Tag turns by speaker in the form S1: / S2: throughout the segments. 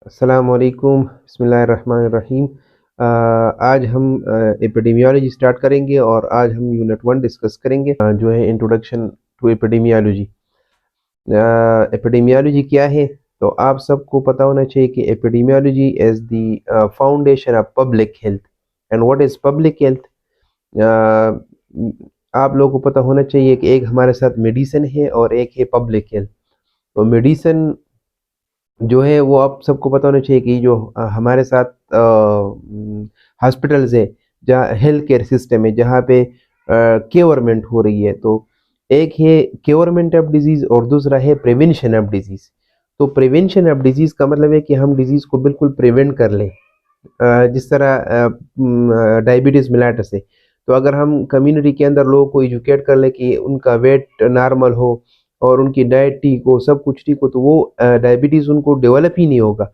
S1: अस्सलाम वालेकुम, बिस्मिल्लाहिर्रहमानिर्रहीम। आज हम एपिडेमियोलॉजी स्टार्ट करेंगे और आज हम यूनिट 1 डिस्कस करेंगे, जो है इंट्रोडक्शन टू एपिडेमियोलॉजी। एपिडेमियोलॉजी क्या है? तो आप सबको पता होना चाहिए कि epidemiology is the foundation of public health. And what is public health? आप लोगों को पता होना चाहिए कि एक हमारे साथ मेडिसिन है और एक है पब्लिक हेल्थ। तो मेडिसिन जो है वो आप सबको पता होना चाहिए कि जो हमारे साथ हॉस्पिटल्स है, जहाँ हेल्थ केयर सिस्टम है, जहाँ पे क्योरमेंट हो रही है। तो एक है क्योरमेंट ऑफ डिजीज और दूसरा है प्रिवेंशन ऑफ डिजीज। तो प्रिवेंशन ऑफ डिजीज का मतलब है कि हम डिजीज को बिल्कुल प्रिवेंट कर लें। जिस तरह डायबिटीज मिलाइटिस है, तो अगर हम कम्युनिटी के अंदर लोगों को एजुकेट कर ले कि उनका वेट नॉर्मल हो और उनकी डाइट ठीक हो, सब कुछ ठीक हो, तो वो डायबिटीज उनको डेवलप ही नहीं होगा।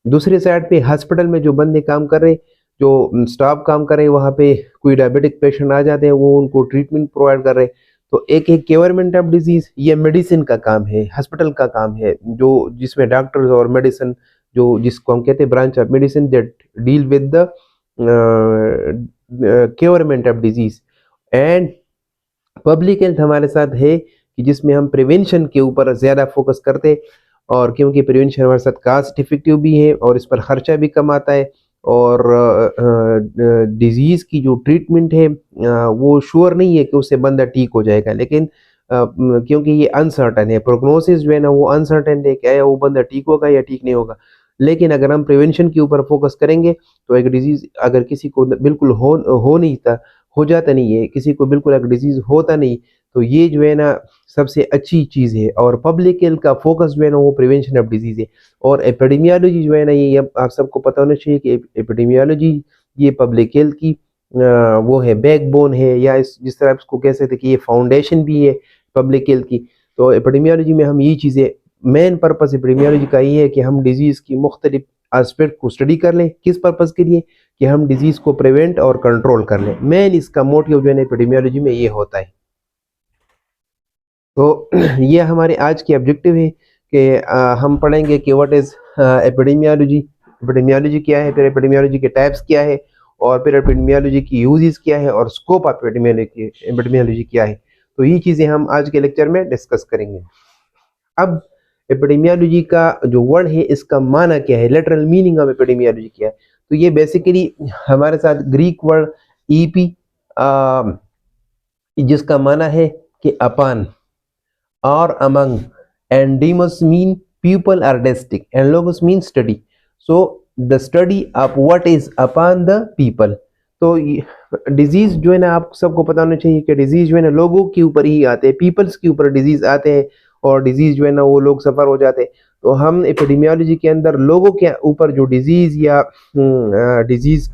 S1: दूसरी साइड पे हॉस्पिटल में जो बंदे काम कर रहे, जो स्टाफ काम कर रहे, वहाँ पे कोई डायबिटिक पेशेंट आ जाते हैं, वो उनको ट्रीटमेंट प्रोवाइड कर रहे। तो एक है क्योरमेंट ऑफ डिजीज, ये मेडिसिन का काम है, हॉस्पिटल का काम है, जो जिसमें डॉक्टर्स और मेडिसिन, जो जिसको हम कहते हैं branch of medicine that deal with the curement of disease. And public health हमारे साथ है कि जिसमें हम प्रिवेंशन के ऊपर ज़्यादा फोकस करते, और क्योंकि प्रिवेंशन हमारे साथ कास्ट इफेक्टिव भी है और इस पर खर्चा भी कम आता है, और डिजीज़ की जो ट्रीटमेंट है वो श्योर नहीं है कि उससे बंदा ठीक हो जाएगा, लेकिन क्योंकि ये अनसर्टन है, प्रोग्नोसिस जो है ना वो अनसर्टन है, क्या वो बंदा ठीक होगा या ठीक नहीं होगा। लेकिन अगर हम प्रिवेंशन के ऊपर फोकस करेंगे तो एक डिजीज़ अगर किसी को बिल्कुल हो नहीं था, हो जाता नहीं है, किसी को बिल्कुल अगर डिजीज़ होता नहीं, तो ये जो है ना सबसे अच्छी चीज़ है। और पब्लिक हेल्थ का फोकस जो है ना वो प्रिवेंशन ऑफ डिजीज़ है। और एपिडेमियोलॉजी जो है ना, ये अब आप सबको पता होना चाहिए कि एपिडेमियोलॉजी ये पब्लिक हेल्थ की वो है, बैकबोन है, या जिस तरह आप इसको कह सकते हैं कि ये फाउंडेशन भी है पब्लिक हेल्थ की। तो एपिडेमियोलॉजी में हम ये चीज़ें, मेन पर्पस एपिडेमियोलॉजी का ये है कि हम डिजीज़ की मुख्तलिफ एस्पेक्ट को स्टडी कर लें। किस पर्पज़ के लिए? कि हम डिजीज़ को प्रिवेंट और कंट्रोल कर लें। मेन इसका मोटिव जो है ना एपिडेमियोलॉजी में ये होता है। तो ये हमारे आज की ऑब्जेक्टिव है कि हम पढ़ेंगे कि व्हाट इज़ एपिडेमियोलॉजी, एपिडेमियोलॉजी क्या है, फिर एपिडेमियोलॉजी के टाइप्स क्या है, और फिर एपिडेमियोलॉजी की यूजेस क्या है, और स्कोप ऑफ एपिडेमियोलॉजी क्या है। तो ये चीज़ें हम आज के लेक्चर में डिस्कस करेंगे। अब एपिडेमियोलॉजी का जो वर्ड है, इसका माना क्या है, लिटरल मीनिंग ऑफ एपिडेमियोलॉजी क्या है? तो ये बेसिकली हमारे साथ ग्रीक वर्ड ईपी, जिसका माना है कि अपान or among, and demos mean people are distinct, and logos mean study. So the study of what is upon the people. तो डिजीज जो है ना, आप सबको पता होना चाहिए कि डिजीज जो है ना लोगों के ऊपर ही आते हैं, पीपल्स के ऊपर डिजीज आते हैं, और डिजीज जो है ना वो लोग सफर हो जाते हैं। तो हम एपिडेमियोलॉजी के अंदर लोगों के ऊपर जो डिजीज या डिजीज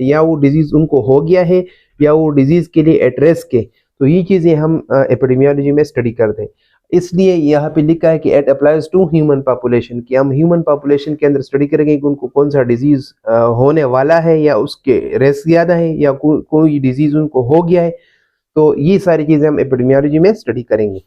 S1: या वो डिजीज उनको हो गया है, या वो डिजीज के लिए एट रिस्क है, तो ये चीज़ें हम एपिडेमियोलॉजी में स्टडी करते हैं। इसलिए यहाँ पे लिखा है कि it applies to human population, कि हम ह्यूमन पॉपुलेशन के अंदर स्टडी करेंगे कि उनको कौन सा डिजीज होने वाला है, या उसके रिस्क ज़्यादा है, या कोई डिजीज उनको हो गया है। तो ये सारी चीज़ें हम एपिडेमियोलॉजी में स्टडी करेंगे।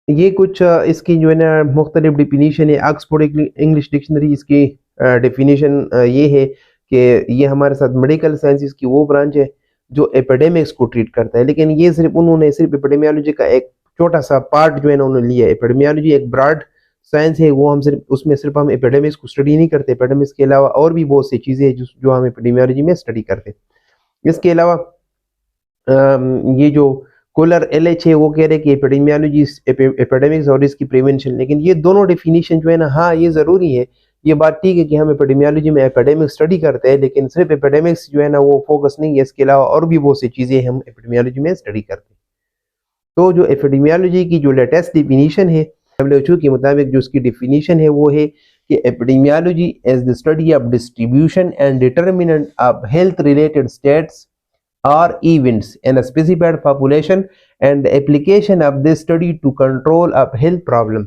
S1: ये कुछ इसकी जो है ना मुख्तलिफ डिफिनीशन है। ऑक्सफोर्ड इंग्लिश डिक्शनरी इसकी डिफिनीशन ये है कि ये हमारे साथ मेडिकल साइंसेस की वो ब्रांच है जो एपिडेमिक्स को ट्रीट करता है। लेकिन ये उन्होंने सिर्फ एपिडेमियोलॉजी का एक छोटा सा पार्ट जो है ना उन्होंने लिया है। एपिडेमियोलॉजी एक ब्रॉड साइंस है, वो हम सिर्फ हम एपिडेमिक्स को स्टडी नहीं करते। एपिडेमिक्स के अलावा और भी बहुत सी चीज़ें हैं जो हम एपिडेमियोलॉजी में स्टडी करते हैं। इसके अलावा ये जो कोलर एलएच है, वो कह रहे हैं कि एपिडेमियोलॉजी एपिडेमिक्स और इसकी प्रिवेंशन। लेकिन ये दोनों डेफिनेशन जो है ना, हाँ ये ज़रूरी है, ये बात ठीक है कि हम एपिडेमियोलॉजी में एपिडेमिक स्टडी करते हैं, लेकिन सिर्फ एपिडेमिक्स जो है ना वो फोकस नहीं है, इसके अलावा और भी बहुत सी चीज़ें हम एपिडेमियोलॉजी में स्टडी करते हैं। तो जो एपिडेमियोलॉजी की जो लेटेस्ट डिफिनीशन है WHO के मुताबिक, जो उसकी डिफिनीशन है वो है कि epidemiology is the study of distribution and determinant of health related states or events in a specified population and the application of this study to control of health problem।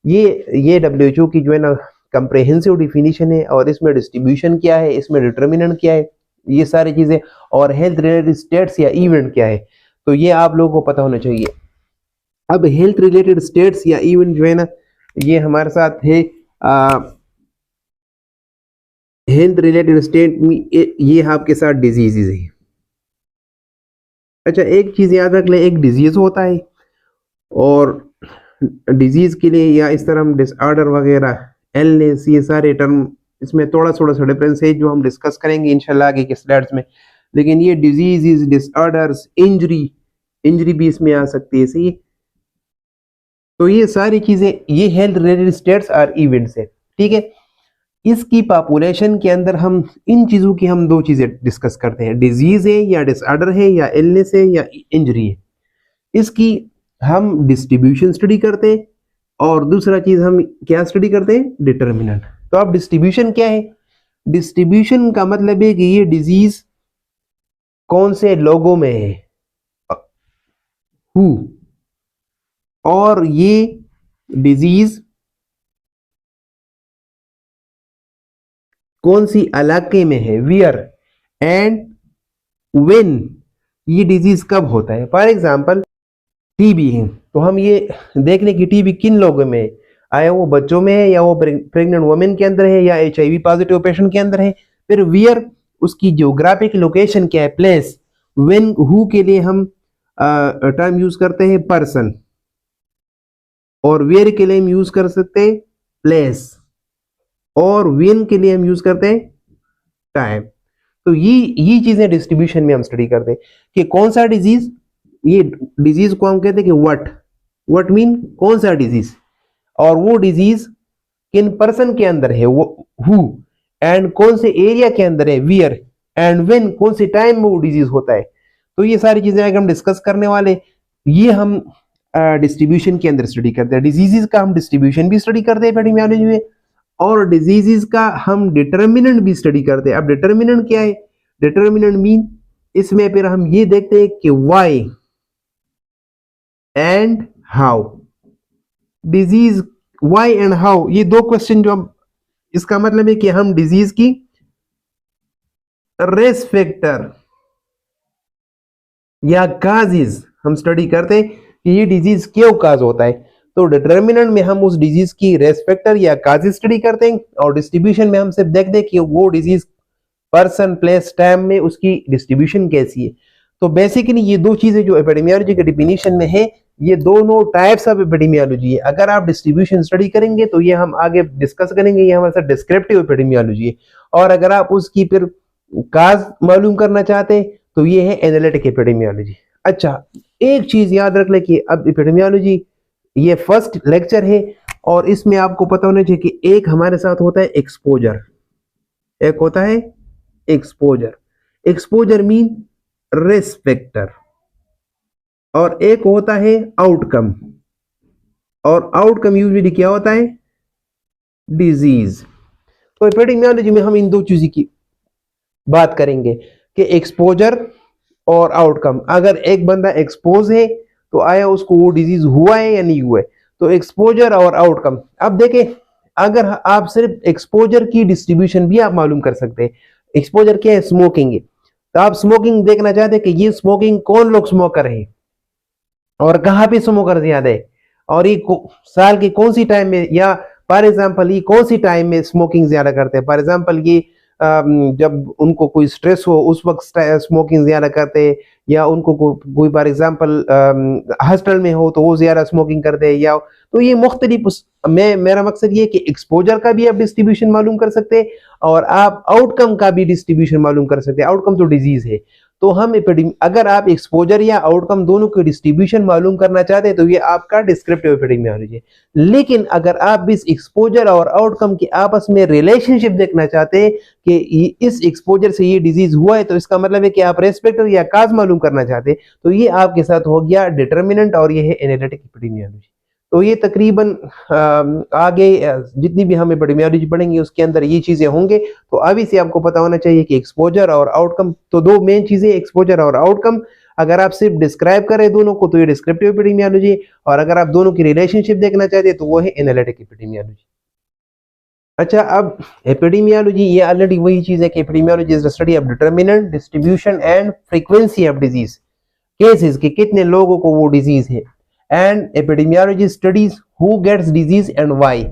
S1: ये WHO की जो है ना comprehensive definition है, और इसमें distribution क्या है, इसमें डिटर्मिनेंट क्या है, ये सारी चीज़ें, और हेल्थ रिलेटेड स्टेट्स या इवेंट क्या है, तो ये आप लोगों को पता होना चाहिए। अब हेल्थ रिलेटेड स्टेट्स या इवेंट जो है ना, ये हमारे साथ है हेल्थ रिलेटेड स्टेट में, ये आपके साथ डिजीजेज है। अच्छा, एक चीज याद रख ले, एक डिजीज होता है और डिजीज के लिए या इस तरह हम डिसऑर्डर वगैरह, इलनेस, ये सारे टर्म, इसमें थोड़ा थोड़ा सा डिफरेंस है जो हम डिस्कस करेंगे इंशाल्लाह आगे के स्लाइड्स में। लेकिन ये डिजीज, डिसऑर्डर्स, इंजरी भी इसमें आ सकती है, सही है। तो ये सारी चीजें, ये हेल्थ रिलेटेड स्टेट्स और इवेंट्स है, ठीक है। इसकी पॉपुलेशन के अंदर हम इन चीजों की हम दो चीजें डिस्कस करते हैं, डिजीज है या डिसऑर्डर है या इलनेस है या इंजरी है। इसकी हम डिस्ट्रीब्यूशन स्टडी करते हैं और दूसरा चीज हम क्या स्टडी करते हैं, डिटर्मिनेंट। तो अब डिस्ट्रीब्यूशन क्या है, डिस्ट्रीब्यूशन का मतलब है कि ये डिजीज कौन से लोगों में है, हु, और ये डिजीज कौन सी इलाके में है, वियर, एंड व्हेन, ये डिजीज कब होता है। फॉर एग्जांपल टीबी है, तो हम ये देख लें कि टीबी किन लोगों में है, आया वो बच्चों में है या वो प्रेग्नेंट वुमेन के अंदर है या HIV पॉजिटिव पेशेंट के अंदर है। फिर वियर, उसकी ज्योग्राफिक लोकेशन क्या है, प्लेस। व्हेन, हु के लिए हम टर्म यूज करते हैं पर्सन, और वेयर के लिए हम यूज कर सकते हैं प्लेस, और व्हेन के लिए हम यूज करते हैं टाइम। तो ये चीजें डिस्ट्रीब्यूशन में हम स्टडी करते हैं कि कौन सा डिजीज, ये डिजीज को हम कहते हैं कि व्हाट मीन कौन सा डिजीज, और वो डिजीज किन पर्सन के अंदर है, वो हु, एंड कौन से एरिया के अंदर है, वियर, एंड व्हेन, कौन से टाइम में वो डिजीज होता है। तो ये सारी चीजें अगर हम डिस्कस करने वाले, ये हम डिस्ट्रीब्यूशन के अंदर स्टडी करते हैं। डिजीजेस का हम डिस्ट्रीब्यूशन भी स्टडी करते हैं एपिडेमियोलॉजी में, और डिजीजेस का हम डिटर्मिनेंट भी स्टडी करते हैं। अब डिटर्मिनेंट क्या है, डिटर्मिनेंट मीन, इसमें फिर हम ये देखते हैं कि why and how disease, why and how, ये दो क्वेश्चन जो हम, इसका मतलब है कि हम डिजीज की रिस्क फैक्टर या काजेज हम स्टडी करते हैं कि ये डिजीज क्यों काज होता है। तो डिटर्मिनेंट में हम उस डिजीज की रिस्क फैक्टर या काजेज स्टडी करते हैं, और डिस्ट्रीब्यूशन में हम सिर्फ देखते हैं कि वो डिजीज पर्सन, प्लेस, टाइम में उसकी डिस्ट्रीब्यूशन कैसी है। तो बेसिकली ये दो चीजें जो एपिडेमियोलॉजी के डिफिनीशन में है, ये दोनों टाइप्स ऑफ एपिडेमियोलॉजी है। अगर आप डिस्ट्रीब्यूशन स्टडी करेंगे तो ये हम आगे डिस्कस करेंगे, ये हमारे साथ डिस्क्रिप्टिव एपिडेमियोलॉजी है, और अगर आप उसकी फिर काज मालूम करना चाहते हैं तो ये है एनालिटिक एपिडेमियोलॉजी। अच्छा, एक चीज याद रख ले कि अब एपिडेमियोलॉजी ये फर्स्ट लेक्चर है, और इसमें आपको पता होना चाहिए कि एक हमारे साथ होता है एक्सपोजर, एक होता है exposure, exposure mean risk factor, और एक होता है आउटकम, और आउटकम यूजुअली क्या होता है, डिजीज। तो एपिडेमियोलॉजी में हम इन दो चीजों की बात करेंगे कि एक्सपोजर और आउटकम। अगर एक बंदा एक्सपोज है तो आया उसको वो डिजीज हुआ है या नहीं हुआ है, तो एक्सपोजर और आउटकम। अब देखें, अगर आप सिर्फ एक्सपोजर की डिस्ट्रीब्यूशन भी आप मालूम कर सकते हैं, एक्सपोजर क्या है, स्मोकिंग है, तो आप स्मोकिंग देखना चाहते हैं कि ये स्मोकिंग कौन लोग स्मोकर है और कहाँ पे स्मोकर ज्यादा है, और ये साल के कौन सी टाइम में, या फॉर एग्जाम्पल ये कौन सी टाइम में स्मोकिंग ज्यादा करते हैं। फॉर एग्जाम्पल ये जब उनको कोई स्ट्रेस हो उस वक्त स्मोकिंग ज्यादा करते हैं, या उनको कोई फॉर एग्जाम्पल हॉस्टल में हो तो वो ज्यादा स्मोकिंग करते हैं, या तो ये मुख्तलिफ मेरा मकसद ये कि एक्सपोजर का भी आप डिस्ट्रीब्यूशन मालूम कर सकते हैं और आप आउटकम का भी डिस्ट्रीब्यूशन मालूम कर सकते हैं। आउटकम तो डिजीज है, तो हम अगर आप एक्सपोजर या आउटकम दोनों की डिस्ट्रीब्यूशन मालूम करना चाहते हैं तो ये आपका डिस्क्रिप्टिव एपिडेमियोलॉजी है। लेकिन अगर आप इस एक्सपोजर और आउटकम के आपस में रिलेशनशिप देखना चाहते हैं कि इस एक्सपोजर से ये डिजीज हुआ है, तो इसका मतलब है कि आप रेस्पेक्टर या काज मालूम करना चाहते हैं, तो ये आपके साथ हो गया डिटर्मिनेंट, और ये है एनालिटिक एपिडेमियोलॉजी। तो ये तकरीबन आगे जितनी भी हम एपिडेमियोलॉजी पढ़ेंगे उसके अंदर ये चीजें होंगे। तो अभी से आपको पता होना चाहिए कि एक्सपोजर और आउटकम, तो दो मेन चीजें एक्सपोजर और आउटकम। अगर आप सिर्फ डिस्क्राइब करें दोनों को तो ये डिस्क्रिप्टिव एपिडेमियोलॉजी, और अगर आप दोनों की रिलेशनशिप देखना चाहते हैं तो वो है एनालिटिक एपिडेमियोलॉजी। अच्छा, अब एपिडेमियोलॉजी ये ऑलरेडी वही चीज है कि epidemiology is the study of determinant, distribution and frequency of disease cases, कि कितने लोगों को वो डिजीज है। And epidemiology studies who gets disease and why.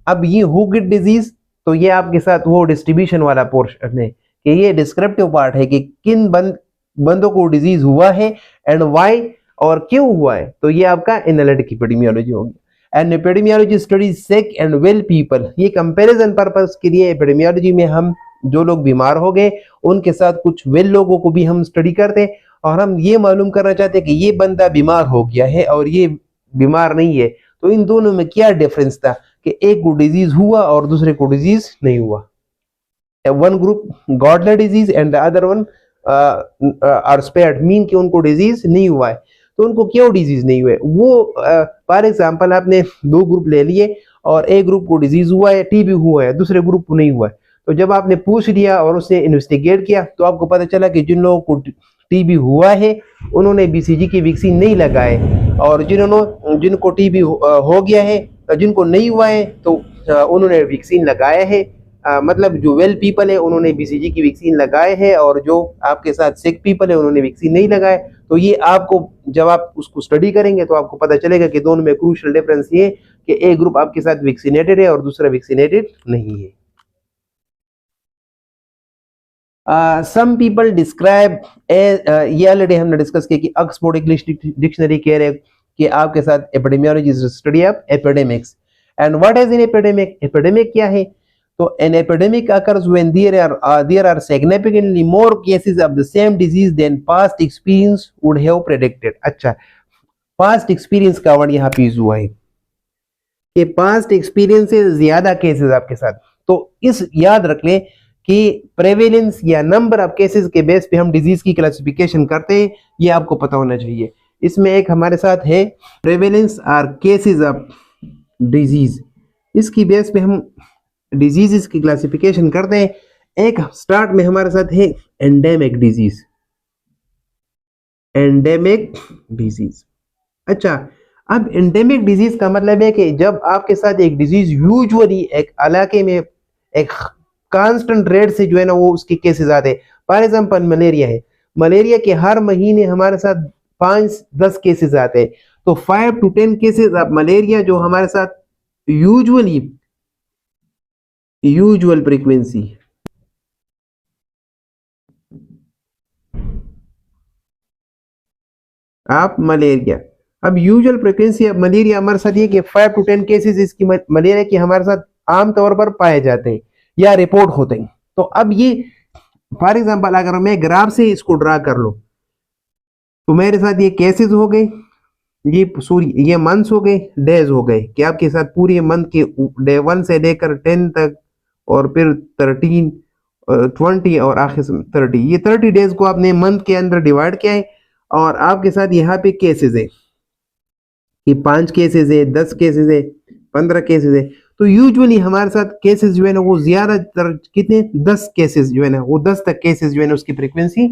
S1: अब ये हु गेट डिजीज, तो ये आपके साथ वो डिस्ट्रीब्यूशन वाला पोर्शन है कि ये डिस्क्रिप्टिव पार्ट है कि किन बंदों को डिजीज हुआ है एंड व्हाई, और क्यों हुआ है, तो ये आपका एनालिटिक एपिडेमियोलॉजी होगी। And epidemiology studies sick and well people, ये कंपैरिजन पर्पस के लिए एपिडेमियोलॉजी में हम जो लोग बीमार हो गए उनके साथ कुछ वेल लोगों को भी हम स्टडी करते हैं, और हम ये मालूम करना चाहते हैं कि ये बंदा बीमार हो गया है और ये बीमार नहीं है, तो इन दोनों में क्या डिफरेंस था कि एक को डिजीज हुआ और दूसरे को डिजीज नहीं हुआ। One group got the disease and the other one are spared, mean कि उनको डिजीज नहीं हुआ है। तो उनको क्यों डिजीज नहीं हुए, वो फॉर एग्जांपल आपने दो ग्रुप ले लिए और एक ग्रुप को डिजीज हुआ है, टीबी हुआ है, दूसरे ग्रुप को नहीं हुआ है। तो जब आपने पूछ लिया और उसने इन्वेस्टिगेट किया तो आपको पता चला कि जिन लोगों को टीबी हुआ है उन्होंने बीसीजी की वैक्सीन नहीं लगाए, और जिनको टीबी हो गया है, जिनको नहीं हुआ है तो उन्होंने वैक्सीन लगाया है। मतलब जो वेल पीपल है उन्होंने बीसीजी की वैक्सीन लगाए है, और जो आपके साथ सिक पीपल है उन्होंने वैक्सीन नहीं लगाए। तो ये आपको जब आप उसको स्टडी करेंगे तो आपको पता चलेगा कि दोनों में क्रूशियल डिफरेंस ये कि एक ग्रुप आपके साथ वैक्सीनेटेड है और दूसरा वैक्सीनेटेड नहीं है। सम पीपल डिस्क्राइब, ये ऑलरेडी हमने डिस्कस किया कि ऑक्सफोर्ड इंग्लिश डिक्शनरी कह रहे हैं कि आपके साथ epidemiology is study of epidemics. And what is an epidemic, epidemic क्या है, तो an epidemic occurs when there are significantly more cases of the same disease than past experience would have predicted। अच्छा, पास्ट एक्सपीरियंस का word यहाँ पे use हुआ है कि पास्ट एक्सपीरियंस से ज्यादा केसेस आपके साथ। तो इस याद रख लें कि प्रेवेलेंस या नंबर ऑफ केसेस के बेस पे हम डिजीज की क्लासिफिकेशन करते हैं, ये आपको पता होना चाहिए। इसमें एक हमारे साथ है प्रेवेलेंस और केसेस ऑफ डिजीज, इसकी बेस पे हम डिजीजेस की क्लासिफिकेशन करते हैं। एक स्टार्ट में हमारे साथ है एंडेमिक डिजीज, एंडेमिक डिजीज। अच्छा, अब एंडेमिक डिजीज का मतलब है कि जब आपके साथ एक डिजीज यूजुअली एक इलाके में एक कांस्टेंट रेट से जो है ना वो उसके केसेस आते हैं। फॉर एग्जांपल मलेरिया है, मलेरिया के हर महीने हमारे साथ 5-10 केसेस आते हैं, तो 5 to 10 केसेस ऑफ मलेरिया जो हमारे साथ यूजुअल फ्रीक्वेंसी, आप मलेरिया, अब यूजुअल फ्रीक्वेंसी ऑफ मलेरिया हमारे साथ ये कि 5 to 10 केसेस इसकी मलेरिया की हमारे साथ आमतौर पर पाए जाते हैं या रिपोर्ट होते हैं। तो अब ये फॉर एग्जांपल अगर मैं ग्राफ से इसको ड्रा कर लो तो मेरे साथ ये केसेस हो गए, ये मंथ्स हो गए, डेज हो गए कि आपके साथ पूरे मंथ के डे 1 से लेकर 10 तक और फिर 13, 20 और आखिर 30, ये 30 डेज को आपने मंथ के अंदर डिवाइड किया है। और आपके साथ यहाँ पे केसेस है कि 5 केसेस है, 10 केसेस है, 15 केसेस है। तो यूजुअली हमारे साथ केसेस जो है ना वो ज्यादातर कितने 10 केसेस जो है ना वो 10 तक केसेस जो है ना उसकी फ्रीक्वेंसी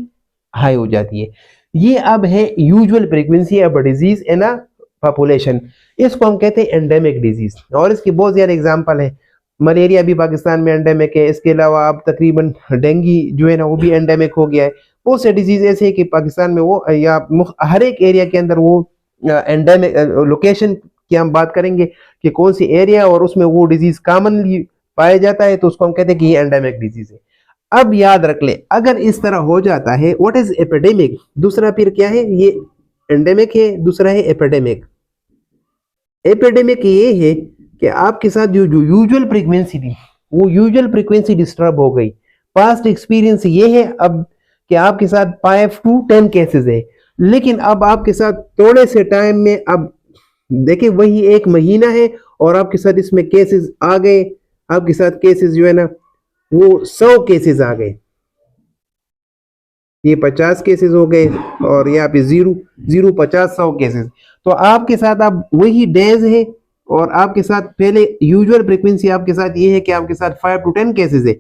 S1: हाई हो जाती है। ये अब है usual frequency of disease in a population, इसको हम कहते हैं एंडेमिक डिजीज। और इसकी बहुत ज्यादा एग्जांपल है, मलेरिया भी पाकिस्तान में एंडेमिक है, इसके अलावा अब तकरीबन डेंगू जो है ना वो भी एंडेमिक हो गया है। बहुत से डिजीज ऐसे है कि पाकिस्तान में वो या हर एक एरिया के अंदर वो एंडेमिक लोकेशन की हम बात करेंगे कि कौन सी एरिया और उसमें वो डिजीज कॉमनली पाया जाता है, तो उसको हम कहते हैं कि ये एंडेमिक डिजीज है। अब याद रख ले, अगर इस तरह हो जाता है, व्हाट इज एपिडेमिक, दूसरा फिर क्या है, ये एंडेमिक है, दूसरा है एपिडेमिक। एपिडेमिक ये है कि आपके साथ जो यूजुअल फ्रीक्वेंसी थी वो यूजुअल फ्रीक्वेंसी डिस्टर्ब हो गई। पास्ट एक्सपीरियंस ये है अब कि आपके साथ 5 to 10 केसेस है, लेकिन अब आपके साथ थोड़े से टाइम में, अब देखिए वही एक महीना है और आपके साथ इसमें केसेस आ गए, आपके साथ केसेस जो है ना वो 100 केसेस आ गए, ये 50 केसेस हो गए और यहाँ पे 0 0 50 100 केसेस। तो आपके साथ अब वही डेज है और आपके साथ पहले यूजुअल फ्रीक्वेंसी आपके साथ ये है कि आपके साथ 5 to 10 केसेस है,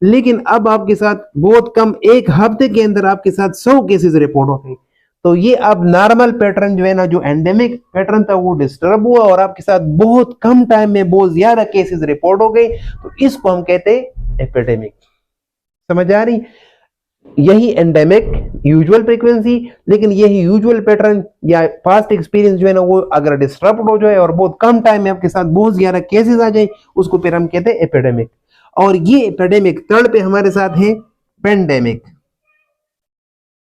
S1: लेकिन अब आपके साथ बहुत कम, एक हफ्ते के अंदर आपके साथ 100 केसेस रिपोर्ट होते हैं। तो ये अब नॉर्मल पैटर्न जो है ना, जो एंडेमिक पैटर्न था वो डिस्टर्ब हुआ और आपके साथ बहुत कम टाइम में बहुत ज्यादा केसेस रिपोर्ट हो गए, तो इसको हम कहते हैं एपिडेमिक। समझ आ रही? यही एंडेमिक यूजुअल फ्रीक्वेंसी, लेकिन यही यूजुअल पैटर्न या पास्ट एक्सपीरियंस जो है ना वो अगर डिस्टर्ब हो जाए और बहुत कम टाइम में आपके साथ बहुत ज्यादा केसेस आ जाए, उसको फिर हम कहते हैं एपिडेमिक। और ये एपिडेमिक थर्ड पे हमारे साथ है पेंडेमिक।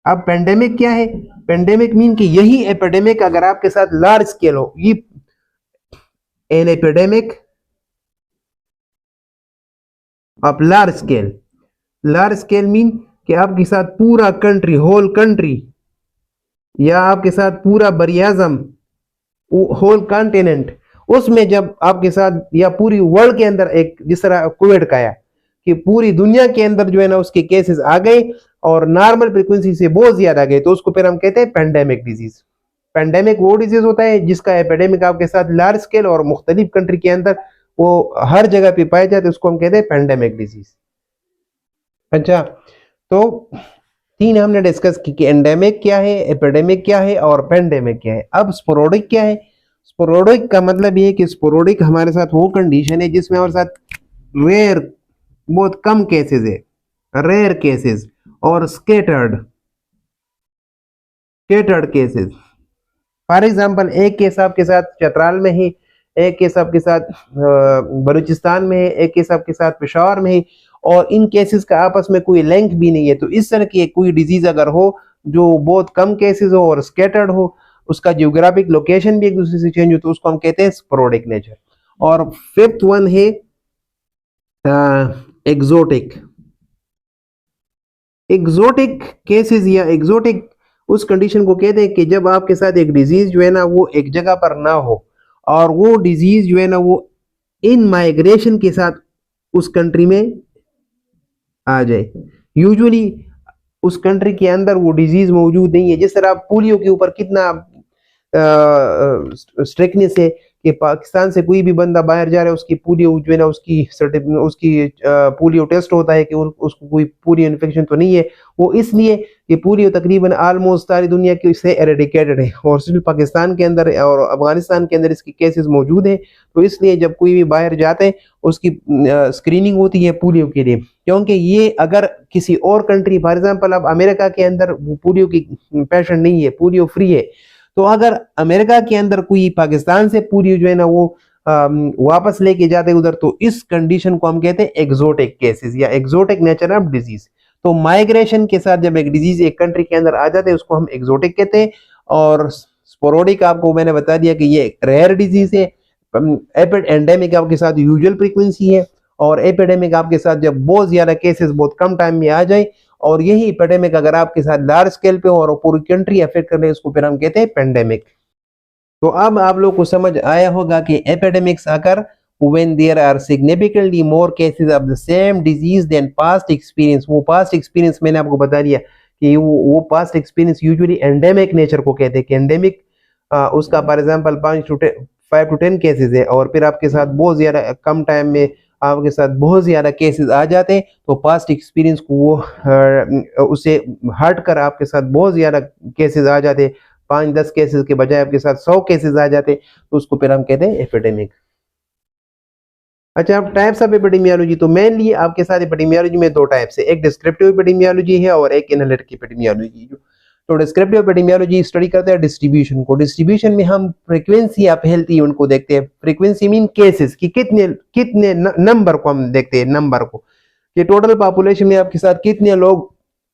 S1: अब पेंडेमिक क्या है? पेंडेमिक मीन कि यही एपिडेमिक अगर आपके साथ लार्ज स्केल हो, ये an epidemic of large scale. Large scale mean कि आपके साथ पूरा कंट्री, होल कंट्री, या आपके साथ पूरा बरियाजम, होल कॉन्टिनेंट, उसमें जब आपके साथ या पूरी वर्ल्ड के अंदर एक जिस तरह कोविड का आया कि पूरी दुनिया के अंदर जो है ना उसके केसेस आ गए और नॉर्मल फ्रीक्वेंसी से बहुत ज्यादा आ गए, तो उसको फिर हम कहते हैं पेंडेमिक डिजीज। पेंडेमिक वो डिजीज होता है जिसका एपिडेमिक आपके साथ लार्ज स्केल और मुख्तलिफ कंट्री के अंदर वो हर जगह पे पाए जाते, उसको हम कहते हैं पेंडेमिक डिजीज। अच्छा, तो तीन हमने डिस्कस की कि एंडेमिक क्या है, एपिडेमिक क्या है और पेंडेमिक क्या है। अब स्पोरोडिक क्या है? स्पोरोडिक का मतलब ये है कि स्पोरोडिक हमारे साथ वो कंडीशन है जिसमें हमारे साथ रेयर, बहुत कम केसेस है, रेयर केसेस और scattered scattered cases. For example एक केस आपके साथ चतराल में ही, एक केस आपके साथ बलूचिस्तान में है, एक केस आपके साथ पेशावर में है, और इन केसेस का आपस में कोई लिंक भी नहीं है। तो इस तरह की कोई डिजीज अगर हो जो बहुत कम केसेस हो और स्कैटर्ड हो, उसका जियोग्राफिक लोकेशन भी एक दूसरे से चेंज हो, तो उसको हम कहते हैं स्पोरोडिक नेचर। और फिफ्थ वन है एग्जोटिक। एग्जोटिक केसेस या एग्जोटिक उस कंडीशन को कहते हैं कि जब आपके साथ एक डिजीज जो है ना वो एक जगह पर ना हो और वो डिजीज जो है ना वो इन माइग्रेशन के साथ उस कंट्री में आ जाए। यूजुअली उस कंट्री के अंदर वो डिजीज मौजूद नहीं है। जिस तरह पोलियो के ऊपर कितना स्ट्रिक्टनेस है कि पाकिस्तान से कोई भी बंदा बाहर जा रहा है उसकी पोलियो जो है ना उसकी पोलियो टेस्ट होता है कि उसको कोई पोलियो इन्फेक्शन तो नहीं है। वो इसलिए कि पोलियो तकरीबन ऑलमोस्ट सारी दुनिया के से एरेडिकेटेड है और सिर्फ पाकिस्तान के अंदर और अफगानिस्तान के अंदर इसकी केसेस मौजूद है। तो इसलिए जब कोई भी बाहर जाते हैं उसकी स्क्रीनिंग होती है पोलियो के लिए, क्योंकि ये अगर किसी और कंट्री, फॉर एग्जाम्पल अब अमेरिका के अंदर पोलियो की पेशेंट नहीं है, पोलियो फ्री है, तो अगर अमेरिका के अंदर कोई पाकिस्तान से पोलियो जो है ना वो वापस लेके जाते उधर, तो इस कंडीशन को हम कहते हैं एक्सोटिक केसेस या एक्सोटिक नेचर ऑफ डिजीज। तो माइग्रेशन के साथ जब एक डिजीज एक कंट्री के अंदर आ जाते हैं उसको हम एक्सोटिक कहते हैं। और स्पोरोडिक आपको मैंने बता दिया कि ये रेयर डिजीज है। एंडेमिक आपके साथ यूजुअल फ्रीक्वेंसी है और एपिडेमिक आपके साथ जब बहुत ज्यादा केसेस बहुत कम टाइम में आ जाए, और यही एपिडेमिक अगर आपके साथ लार्ज स्केल पे और पूरी कंट्री अफेक्ट कर ले, उसको फिर हम कहते हैं पेंडेमिक। तो अब आप लोग को समझ आया होगा कि एपिडेमिक्स अगर when there are significantly more cases of the same disease than past experience। वो past experience मैंने आपको बता दिया कि वो past experience usually endemic nature को कहते हैं कि एंडेमिक उसका फॉर एग्जांपल 5 to 10 केसेस है और फिर आपके साथ बहुत ज्यादा कम टाइम में आपके साथ बहुत ज्यादा केसेस आ जाते हैं, तो पास्ट एक्सपीरियंस को वो उसे हट कर आपके साथ बहुत ज्यादा केसेस आ जाते, 5-10 केसेस के बजाय आपके साथ 100 केसेस आ जाते, तो उसको फिर हम कहते हैं एपिडेमिक। अच्छा, अब टाइप्स ऑफ एपिडेमियोलॉजी, तो मेनली आपके साथ एपिडेमियोलॉजी में दो टाइप्स है, एक डिस्क्रिप्टिव एपिडेमियोलॉजी है और एक एनालिटिक एपिडेमियोलॉजी। तो डिस्क्रिप्टिव एपिडेमियोलॉजी स्टडी करते हैं डिस्ट्रीब्यूशन को। डिस्ट्रीब्यूशन में हम फ्रीक्वेंसी ऑफ हेल्थ इवेंट को देखते हैं। फ्रीक्वेंसी मीन केसेस की कितने नंबर को हम देखते हैं, नंबर को कि टोटल पॉपुलेशन में आपके साथ कितने लोग